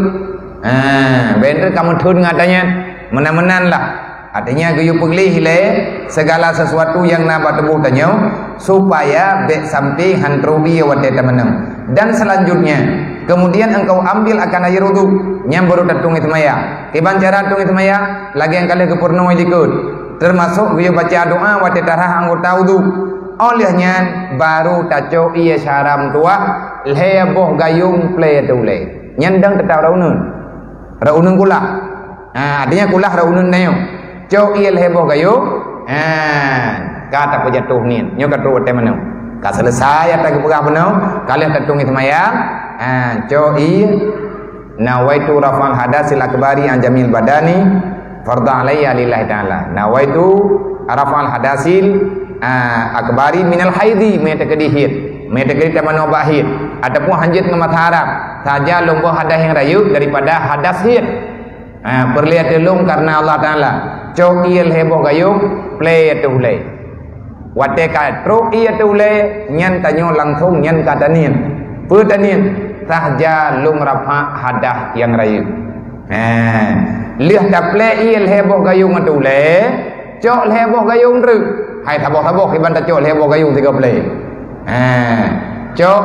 bener kamu tun ngatanya menan-menan lah artinya geyu pegli hile segala sesuatu yang nabat tebuh tanya supaya bek sampai hantrobi wate temenang dan selanjutnya kemudian engkau ambil akan air wudu nyam baru tatung itu maya kiban cara tung itu maya lagi yang kali kepurno ikut termasuk geyu baca doa wate tarah anggota wudu olehnya baru taco iya syaram tua leboh gayung play tule nyandang tetau raunun kulah artinya kulah raunun nayo cok iya leboh gayo kata pejatuh ni nyo katu te mano ka selesai ta ke pegah mano kalian tatung semayang coi nawaitu rafal hadasil akbari an jamil badani fardhu alayya lillahi taala nawaitu rafal hadasil akbari minal haidi me takdihid me takdih tamano bahid ataupun hanjit ngemat harap saja lomba hadas yang rayu daripada hadas hid perlihat telung karena Allah taala cokil heboh gayung play tu lay wate ka tro iya tu lay nyan tanyo langsung nyan katanin putanin saja lung rafa hadah yang rayu lihat tak play il heboh gayung tu lay cok heboh gayung ru hai tabok-tabok iban ta cok heboh gayung 3 play cok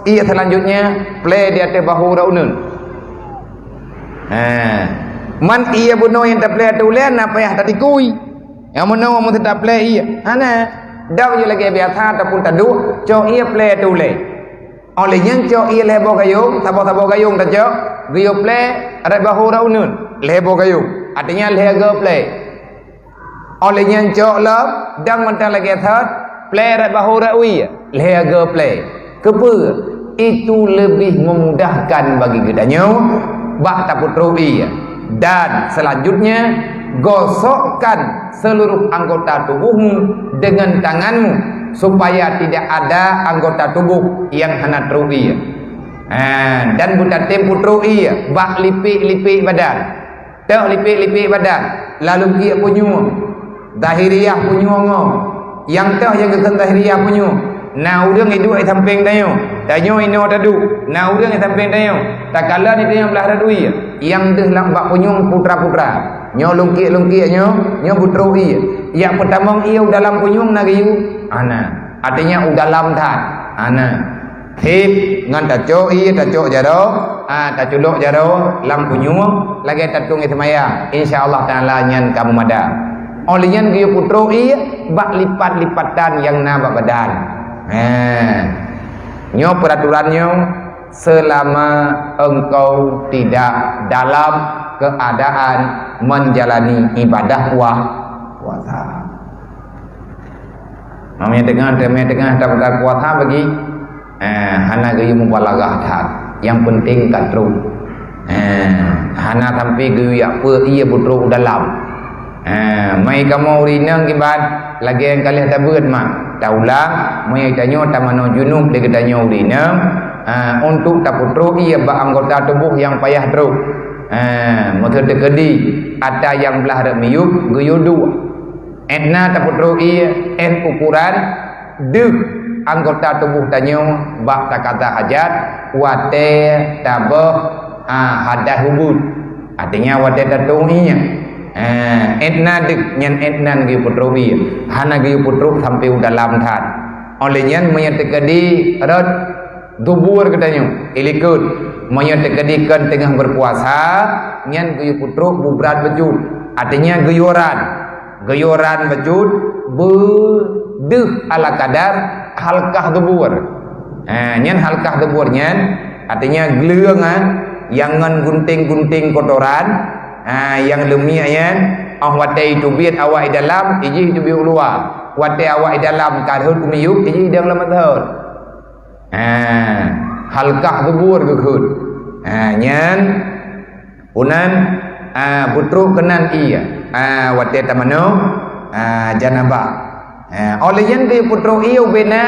iya selanjutnya play di atas bahu raunun man iya buno yang tak play tu lay na payah tadi kui yang mana mau tak play iya ana dah je lagi biasa ataupun tadu cok iya play tu lay oleh yang cok iya heboh gayung tabok-tabok gayung ta cok gayung play ada bahu raunun heboh gayung artinya lego play oleh yang cok lap dang mentang lagi third play rat bahu rawi lego play kepa itu lebih memudahkan bagi gedanya bak taputrubi dan selanjutnya gosokkan seluruh anggota tubuhmu dengan tanganmu supaya tidak ada anggota tubuh yang hana trubi dan buta tempu trubi bak lipik-lipik badan tak lipik-lipik badan lalu dia punyu Dahiriyah punyongo yang tah yang kekan dahiriyah punyo na urang hidup ai samping dayo dayo ino tadu na urang ai samping dayo tak kala ni yang belah radui yang deh lambat punyong putra-putra nyo lungkik-lungkik nyo putroi yang pertama iu dalam punyong na giu ana artinya dalam than ana thip ngan ta cok jaro ta culuk jaro lam punyong lagi tatung semaya insyaallah taala nyan kamu mada olian giu putroi bak lipat-lipatan yang na bak badan nyo peraturannya selama engkau tidak dalam keadaan menjalani ibadah puasa. Mamanya dengan dapat puasa bagi hana gayu mubalagah tak. Yang penting katru. Hana sampai gayu ya pe ia putru dalam. Mai kamu urinang kiban lagi yang kalian tabut mak. Taulang mai tanyo tamano junub de tanyo urinang untuk taputru ia ba anggota tubuh yang payah teruk. Motor tekedi ada yang belah remiyuk gayu dua. Etna taputru ia ukuran deh anggota tubuh tanyo bak takata hajat wate tabah hadah hubud artinya wate tatunginya etna dek nyan etnan gayu putru ia hana gayu putru sampai dalam than oleh nyan menytekedi rod dubur katanya ilikut menytekedikan tengah berpuasa nyan gayu putru bubrat bejut artinya gayuran bejut bedeh ala kadar halkah dubur nyan halkah dubur nyan artinya geleungan yang ngan gunting-gunting kotoran yang lemia yan wate itu biat awak dalam iji itu bi luar wate awak dalam karhut umiyuk iji dang lamat haut halkah dubur gekut nyan unan putru kenan iya wate tamano janabah oleh yang di putru iya bena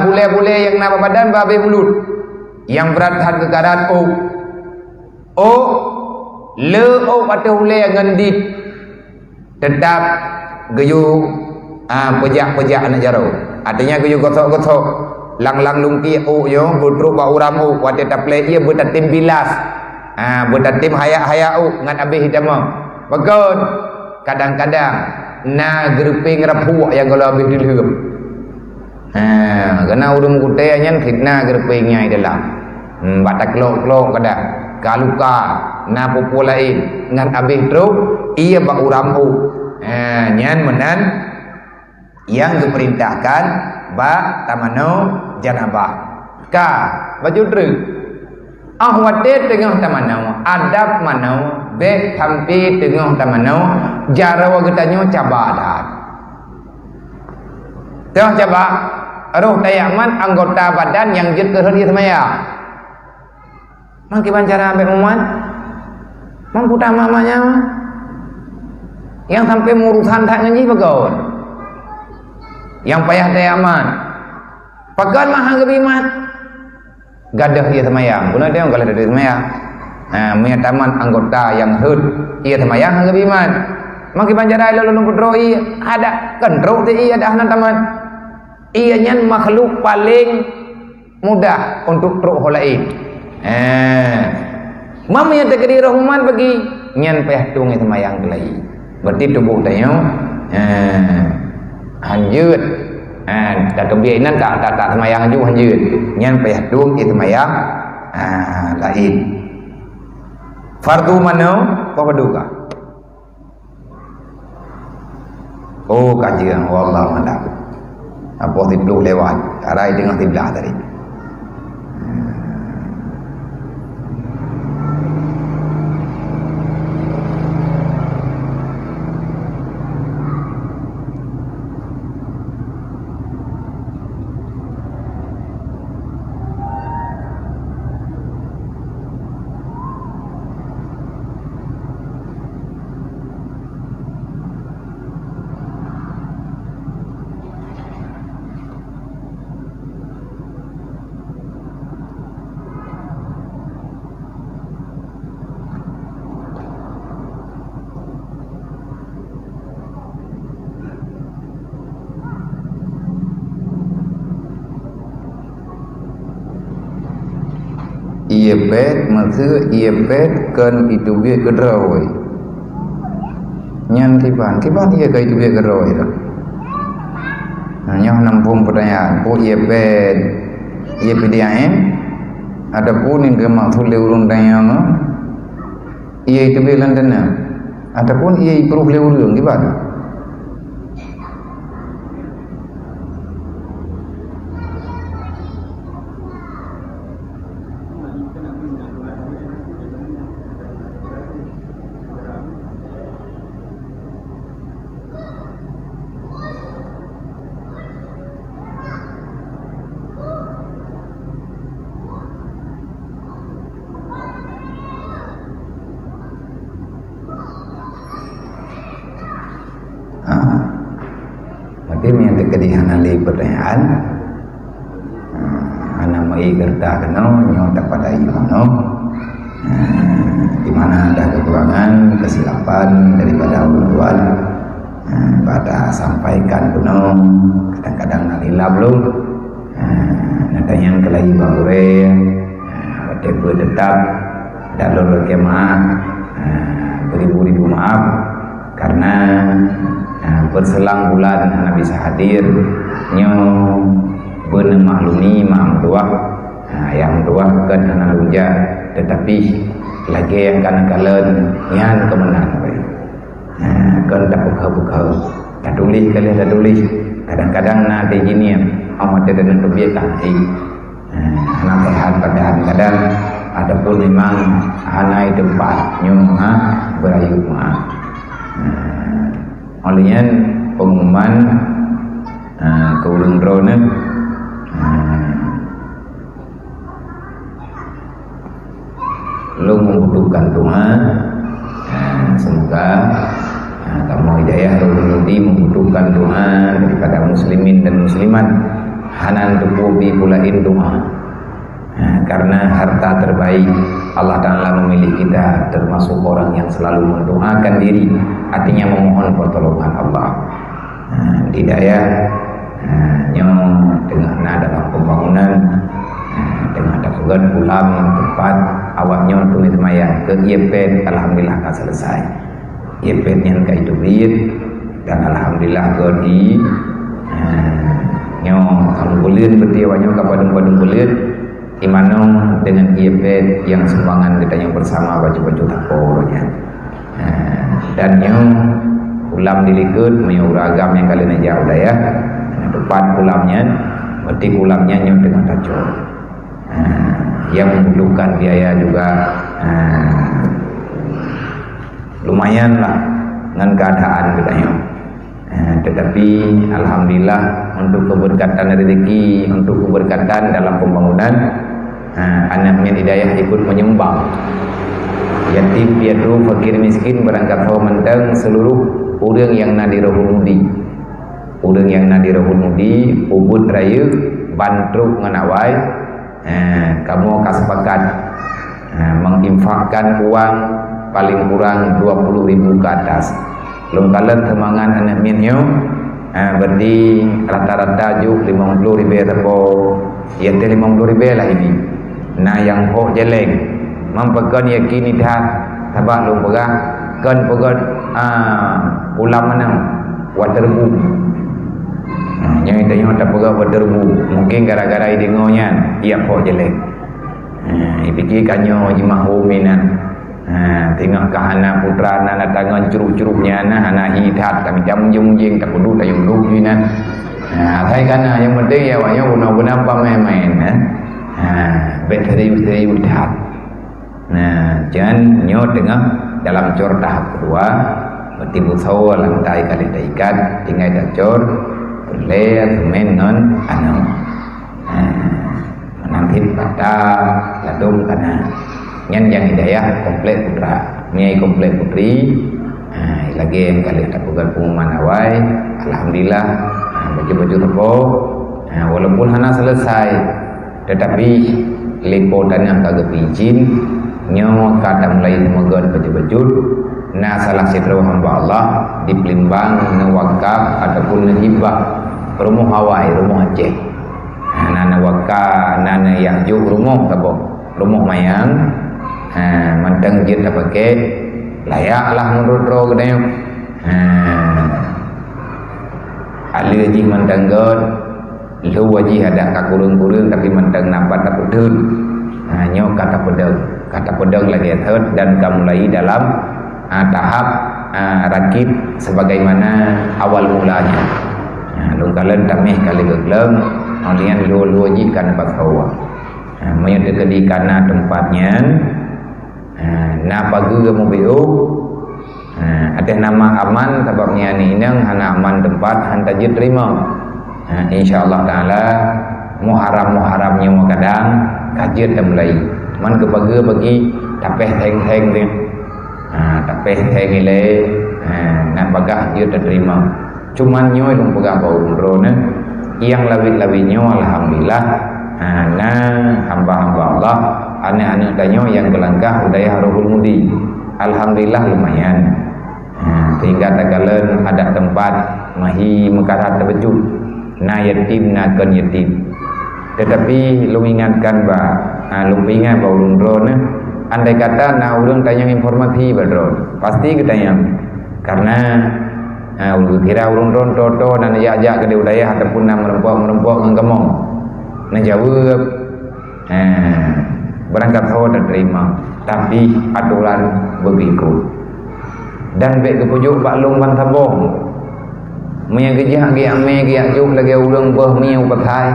bule-bule yang nama badan babe mulut yang berat had kekarat le atau bule yang ngendit tetap gayu pejak-pejak anak jaro artinya gayu gosok-gosok lang-lang lungki yo putru ba uram wate taple iya betatim bilas betatim haya-haya ngan abih hidama bagon kadang-kadang na geruping rapuak yang kalau habis dilhum kena udum kute nyan fitnah gerupingnya dalam batak klok-klok kadang kaluka na pupu lain ngan habis truk ia bak urampu nyan menan yang diperintahkan ba tamano janabah ka baju truk wate tengah tamano adab mano be sampai tengah tamano jarawa getanyo cabadat Dah coba roh tayaman anggota badan yang jut ke dia semayang. Mangki cara ambil muat. Mampu tak mamanya. Yang sampai murusan tak ngaji pagaun. Yang payah tayaman. Pagaun mahal kebimat. Gadah ia semayang. Guna dia kalau ada semayang. Menyataman anggota yang hud ia semayang kebimat. Mangki cara lalu putro ia ada kendro ia ada anak taman. Ianya makhluk paling mudah untuk truk holain. Mama yang terkedi rahman bagi nyan payah tung itu mayang gelai. Berarti tubuh tanya hanjut. Tak kebiainan tak semayang juga hanjut. Nyan payah tung itu mayang lain. Fardu mana? Apa duka? Oh kajian wallahu a'lam. Apa tiblu lewat arai dengan tiblah tadi. Ia pet masa ia pet kan itu biar kerawai. Nyan kiban ia kan itu biar kerawai dah. Hanya nampung pertanyaan. Oh ia pet PDAM. Adapun yang kemaksud leurung tanya no, ia itu biar London. Adapun ia perlu leurung kiban. Berarti yang terkedihan alih pertanyaan anak mai kerta kena nyota pada iman di mana ada kekurangan kesilapan daripada ulun pada sampaikan kuno kadang-kadang nalila belum natanya kelai bangure wadai tetap dan lolo kemah beribu-ribu maaf karena berselang bulan Nabi bisa hadir nyo bener maklumi maam dua yang dua kan anak luja tetapi lagi yang kanan-kanan yang kemenang kan tak buka-buka tak tulis kali tak tulis kadang-kadang nanti gini amat dengan kebiasaan anak kadang-kadang adapun memang hanai tempat nyum berayu olehnya pengumuman keulung drone lu membutuhkan Tuhan semoga kamu hidayah Rudi membutuhkan Tuhan daripada muslimin dan muslimat hanan tubuhi pulain doa karena harta terbaik Allah Ta'ala memilih kita termasuk orang yang selalu mendoakan diri artinya memohon pertolongan Allah hidayah dengan dalam pembangunan dengan dapat pulang tempat awaknya untuk semayang ke IPN alhamdulillah akan selesai IPN yang kayak duit dan alhamdulillah ke di kalau bulan berarti awaknya ke badung-badung bulan imanong dengan IPN yang sumbangan kita yang bersama baju-baju takornya dan yang ulam dilikut menyuragam yang kalian jauh dah ya depan ulamnya berarti ulamnya yang dengan tajur yang membutuhkan biaya juga lumayan lah dengan keadaan kita tetapi alhamdulillah untuk keberkatan rezeki, untuk keberkatan dalam pembangunan. Anaknya hidayah ikut menyumbang. Yatim piatu fakir miskin berangkat hawa mentang seluruh orang yang nadirahul mudi. Orang yang nadirahul mudi ubud raya bantruk nganawai. Kamu sepakat menginfakkan uang paling kurang 20.000 ke atas. Lungkalan temangan anak minyo berdi rata-rata juk 50.000 atau ya 50.000 lah ini. Nah yang kok jeleng mampakan yakini dah tabak lung pegah kan pegat ulam mana waterbu. Yang tanya tak pegat waterbu mungkin gara-gara dengonya ia kok jelek. Fikir kanyo jimahu minan. Tengok kahana putra anak tangan curuk-curuknya anak hidat kami jam-jam tak perlu tak yuduk jinan. Saya kana yang penting ya wanya guna-guna apa main-main. Beteri-beteri hidat. Jangan nyo tengah dalam cor tahap kedua bertibu sawo lantai kali ikan tinggal dacor berleer menon anu menantip pada ladung kana nyan yang hidayah komplit putra nyai komplit putri lagi yang kali tak pegang pengumuman awal alhamdulillah baju-baju tepo walaupun hana selesai tetapi lipotan yang kagak izin nyo kata mulai megon baju-baju na salah satu hamba Allah di Pelimbang wakaf ataupun hibah rumah Hawaii rumah Aceh nana wakaf nana yang juk rumah tabo rumah mayang manteng jin tak pakai layaklah menurut roh gedanya alih manteng god lu wajib ada kakurung-kurung tapi manteng nampak tak pedul nyo kata pedang lagi third dan kamulai dalam tahap rakib sebagaimana awal mulanya. Lungkalan tamih kali geglem alian lu wajib kan bakhawa. Menyedek di kana tempatnya na pagi kamu biu ada nama aman sebabnya ni inang hana aman tempat hanta je terima. Insyaallah taala muharamnya kadang kajian dah mulai. Man kebaga bagi tapeh heng-heng dia. Tapeh heng ile nak bagah dia terima. Cuman nyoy lung pegah bau ro ne yang lawit-lawitnya alhamdulillah hamba-hamba Allah anak-anak danyo yang kelangkah udaya Rohul Mudi. Alhamdulillah lumayan. Sehingga tagalen ada tempat mahi mekarat terwujud. Na yatim na kan yatim. Tetapi lu ingatkan lu ingat bahawa ulun andai kata na ulun tanya informasi badron pasti kita yang karena ulun kira ulun ron toto dan ajak ke udaya ataupun na merempok nggemong na jawab berangkat hawa dan terima tapi aturan begitu dan baik kepujuk Pak Long Ban Tabong punya gejah gi ame gi ajuk lagi ulun bah miu pathai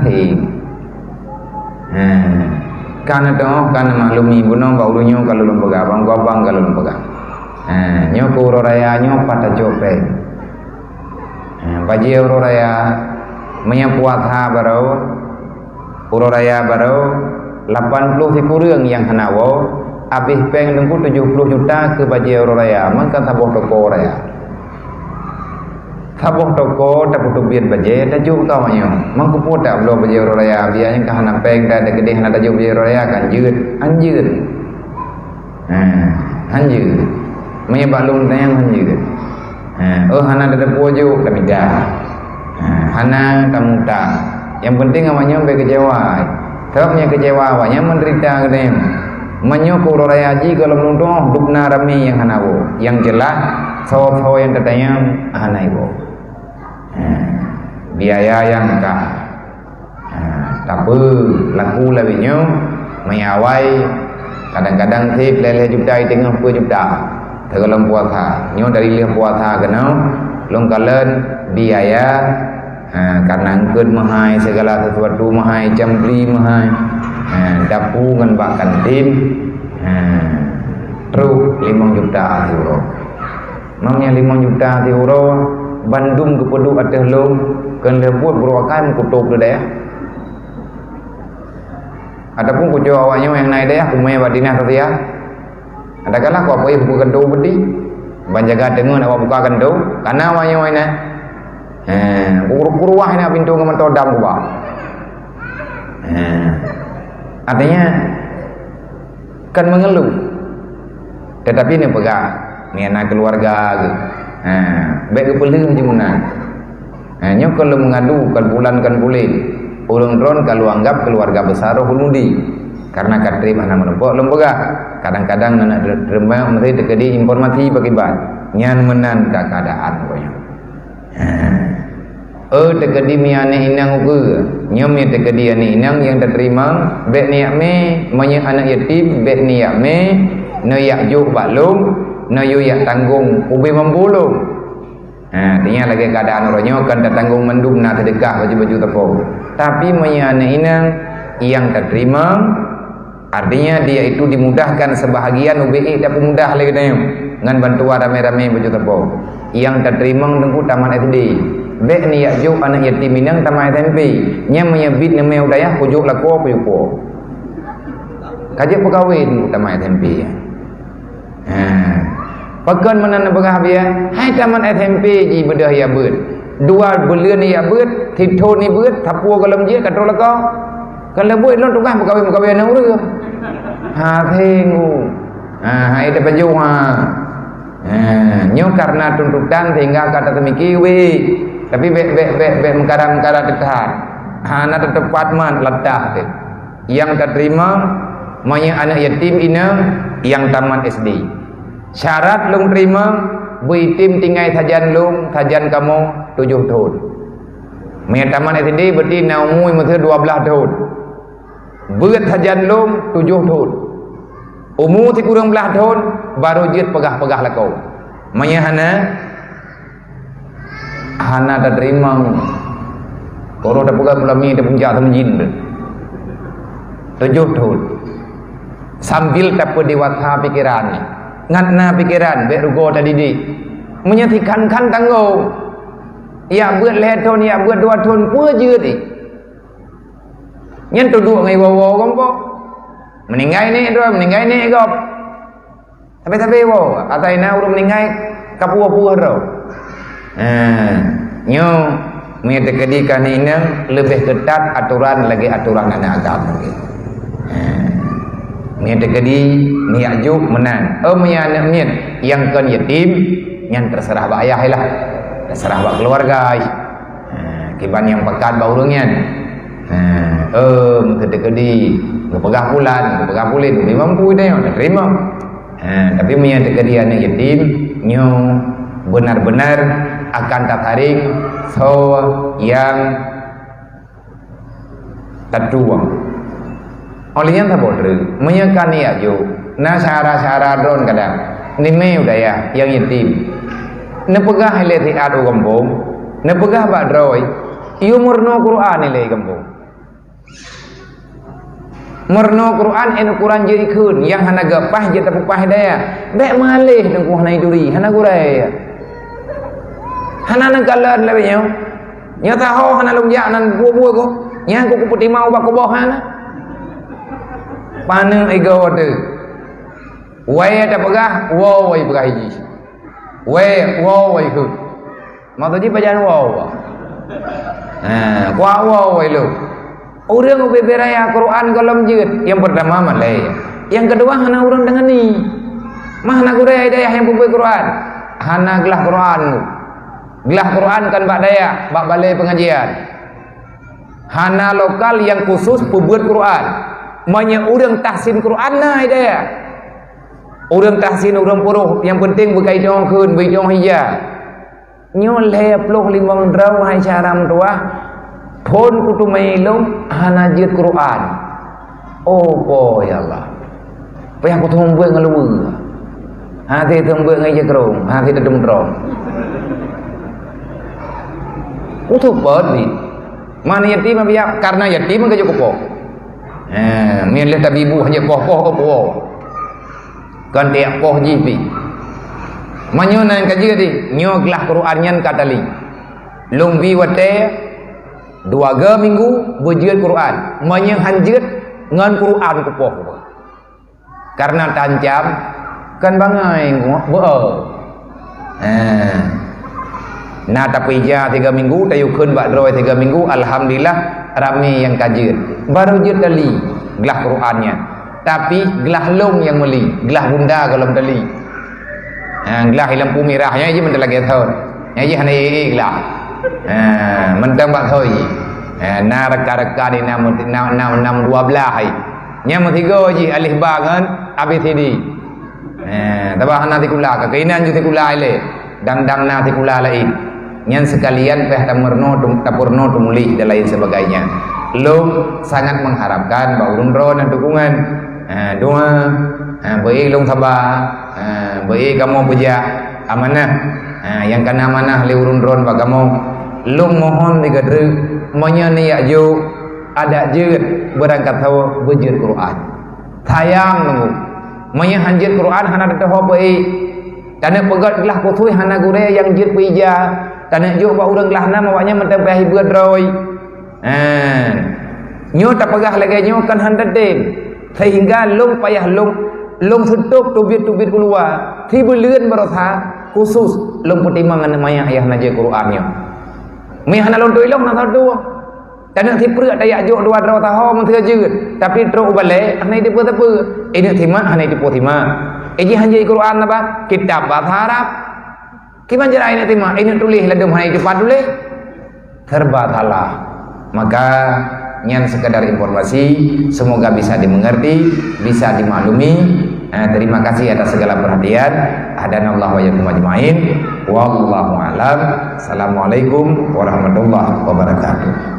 thì karena doa karena maklumi bunong baulunya kalau lembaga bang gobang kalau lembaga nyoko raya nyo pada jope baji raya menyapuatha baru raya baru 80 kurang yang hanawo habis peng nunggu 70 juta ke baji raya maka taboh toko raya taboh toko tak butuh biar baje tak juk kau manyo mangku poda belum baje raya biarnya kah hana peng dah gede hana tak juk baje raya kan anjir anjir menyebab lung tayang anjir hana ada pojo kami dah hana kamu tak yang penting amanyo be kecewa sebabnya kecewa awaknya menderita gede manyo ko raya ji kalau nundoh dukna rami yang hanawo yang jelas sawo yang katanya hanaibo biaya yang kah tapi laku lebihnya mayawai kadang-kadang tip lele juta tengah 10 juta terlalu puasa nyo dari lihat puasa kena longkalan biaya karena angkut mahai segala sesuatu mahai jambli mahai dapu ngan bak kantin truk 5 juta euro mamnya 5 juta euro Bandung ke peduk atas long kan lebut beruakan kutuk tu dah. Adapun kujo awaknya yang naik dah kumai badinah tu ya. Ada kala ku apa yang buka kendo bedi. Banjaga dengar awak buka kendo karena awaknya mana. Kuruah ini pintu ngaman todam ku ba. Artinya kan mengeluh. Tetapi ni pegang ni anak keluarga ke. Baik kepelih macam mana. Nyo kalau mengadu kan bulan kan bulan. Ulun dron kalau anggap keluarga besar huludi. Karena katrim anak menempok lembaga. Kadang-kadang nak derma mesti dekedi informasi bagi ban. Nyan menan ka keadaan pokoknya. Dekedi miane inang uga. Nyo mi dekedi ane inang yang terima baik niat me menye anak yatim baik niat me no yak juk baklum no yu yak tanggung ubi membulung. Artinya lagi keadaan orangnya akan tertanggung mendum nak sedekah baju-baju tepung. Tapi menye anak inang yang terima artinya dia itu dimudahkan sebahagian UBI tapi mudah lagi dah dengan bantuan ramai-ramai baju tepung. Yang terima tengku taman SD. Bek ni yak juk anak yatim inang taman SMP. Nya menyebit nama udayah pujuk lako puyupo. Kajak pegawai taman SMP. Pekan mana begah dia? Hai taman SMP ji bedah ya ber. 2 bulan ni ya ber, tito ni ber, tapu kalam je katol lako. Kalau buat lo tukang pegawai-pegawai nak urus. Tengok. Hai dapat jua. Nyo karena tuntutan sehingga kata temiki we. Tapi be mengkara-mengkara dekat. Nak tepat man ledah tu. Yang terima monya anak yatim ina yang taman SD. Syarat long terima buitim tinggai sajan long, sajan kamu 7 tahun. Monya taman SD berarti na umur masa 12 tahun. Berat sajan long 7 tahun. Umur ti kurang belah tahun baru jid pegah-pegah lakau. Monya hana dah terima. Kalau dah pegang belami dah punjak sama jin. 7 tahun. Sambil dapat dewasa pikiran ni. Ngatna pikiran baik rugo tadi di. Menyatikan kan tanggung. Ya buat leh tahun ya buat 2 tahun pun je ni. Nyen tu duk ngai wawo kompo. Meninggai ni tu meninggai ni gop. Tapi wo atai na urang meninggai kapuah-puah ro. Nyo menyatakan ini lebih ketat aturan lagi aturan anak agama lagi. Menyatakan ni ajuk menan. Menyana niat yang kan yatim yang terserah bak ayah lah. Terserah bak keluarga. Kiban yang pekat bak urangnya. Menyatakan ngepegah pulan, lebih mampu dia nak terima. Tapi menyatakan anak yatim nyo benar-benar akan tertarik so yang tertuang olehnya tak boleh menyekan ni aja na syara-syara drone kadang ni me udaya yang yatim ne pegah ile ti adu kampung ne pegah bak droi iu murno Quran ile kampung murno Quran en Quran je ikun yang hana gapah je tapupah daya bek malih tengku hana iduri hana gurai hana nak kalan lebih nyo nyata ho hana lung jak nan buah-buah ko nyang ko putih mau ba ko boh hana pana ego tu wai ada pegah wo wai pegah ji wai wo wai ku mau tu ji bajan wo kwa wo wai lu orang ubi beraya Quran kolam jid yang pertama malai yang kedua hana orang dengan ni mah hana gurai daya yang bubuh Quran hana gelah Quran gelah Quran kan bak daya bak balai pengajian hana lokal yang khusus pembuat Quran banyak orang tahsin Quran nah daya orang tahsin orang puruh yang penting berkait jong kun berjong hijau nyoleh ploh limang draw hai caram tua pun kutu mailum hana jid Quran oh ya Allah payah kutu membuat ngeluwe hati tembuat ngai jekrong hati dedem drong kutu bodi mana yatim biar karena yatim ke cukup milih tabibu hanya poh kan tiap poh jipi manyo nan kaji di nyo gelah Quran nyan katali lung bi wate 2 ge minggu berjeut Quran menyang hanjeut ngan Quran ku poh karena tancap kan bangai nah tapi ja 3 minggu tayukeun bakdroi 3 minggu alhamdulillah ramai yang kajeut baru jeut tali gelah Qurannya tapi gelah long yang meli gelah bunda kalau tali gelah lampu merahnya je mentang lagi tahu je hanai gelah mentang bak thôi na reka-reka ni 6 12 hai nya metiga je alif ba kan abcd tabah nanti kula ka kainan ju kula ile dang nanti kula lain nyan sekalian peh tapurno tumuli dan lain sebagainya. Lung sangat mengharapkan bahwa urun-ron dan dukungan doa baik lung sabar baik kamu puja amanah yang kena amanah le urun-ron ba kamu lung mohon digadre monya niat jo ada jeut berangkat tahu bejeut Quran tayang nunggu monya hanjeut Quran hana teh baik tanda pegat gelah kutui hana gure yang jeut pija tanda jo ba urang gelahna mawanya mentang hibuat roy nyo tak pegah lagi nyo kan handatin sehingga lung payah lung tutup tubit-tubit keluar tiba leuan barotha khusus lung putimang an maya ayah naje Qurannya mi hana lung tuilong na tadu tanda ti preuk dayak jo dua dro taho mun teu jeut tapi tro bale anai di pe ini timah anai di potima eji hanjai Quran apa kitab bahasa Arab kiman jara ini timah ini tulis ladum hanai di padule terbatalah maka nyan sekedar informasi semoga bisa dimengerti bisa dimaklumi terima kasih atas segala perhatian hadanallahu wa iyyakum ajmain wallahu alam assalamualaikum warahmatullahi wabarakatuh.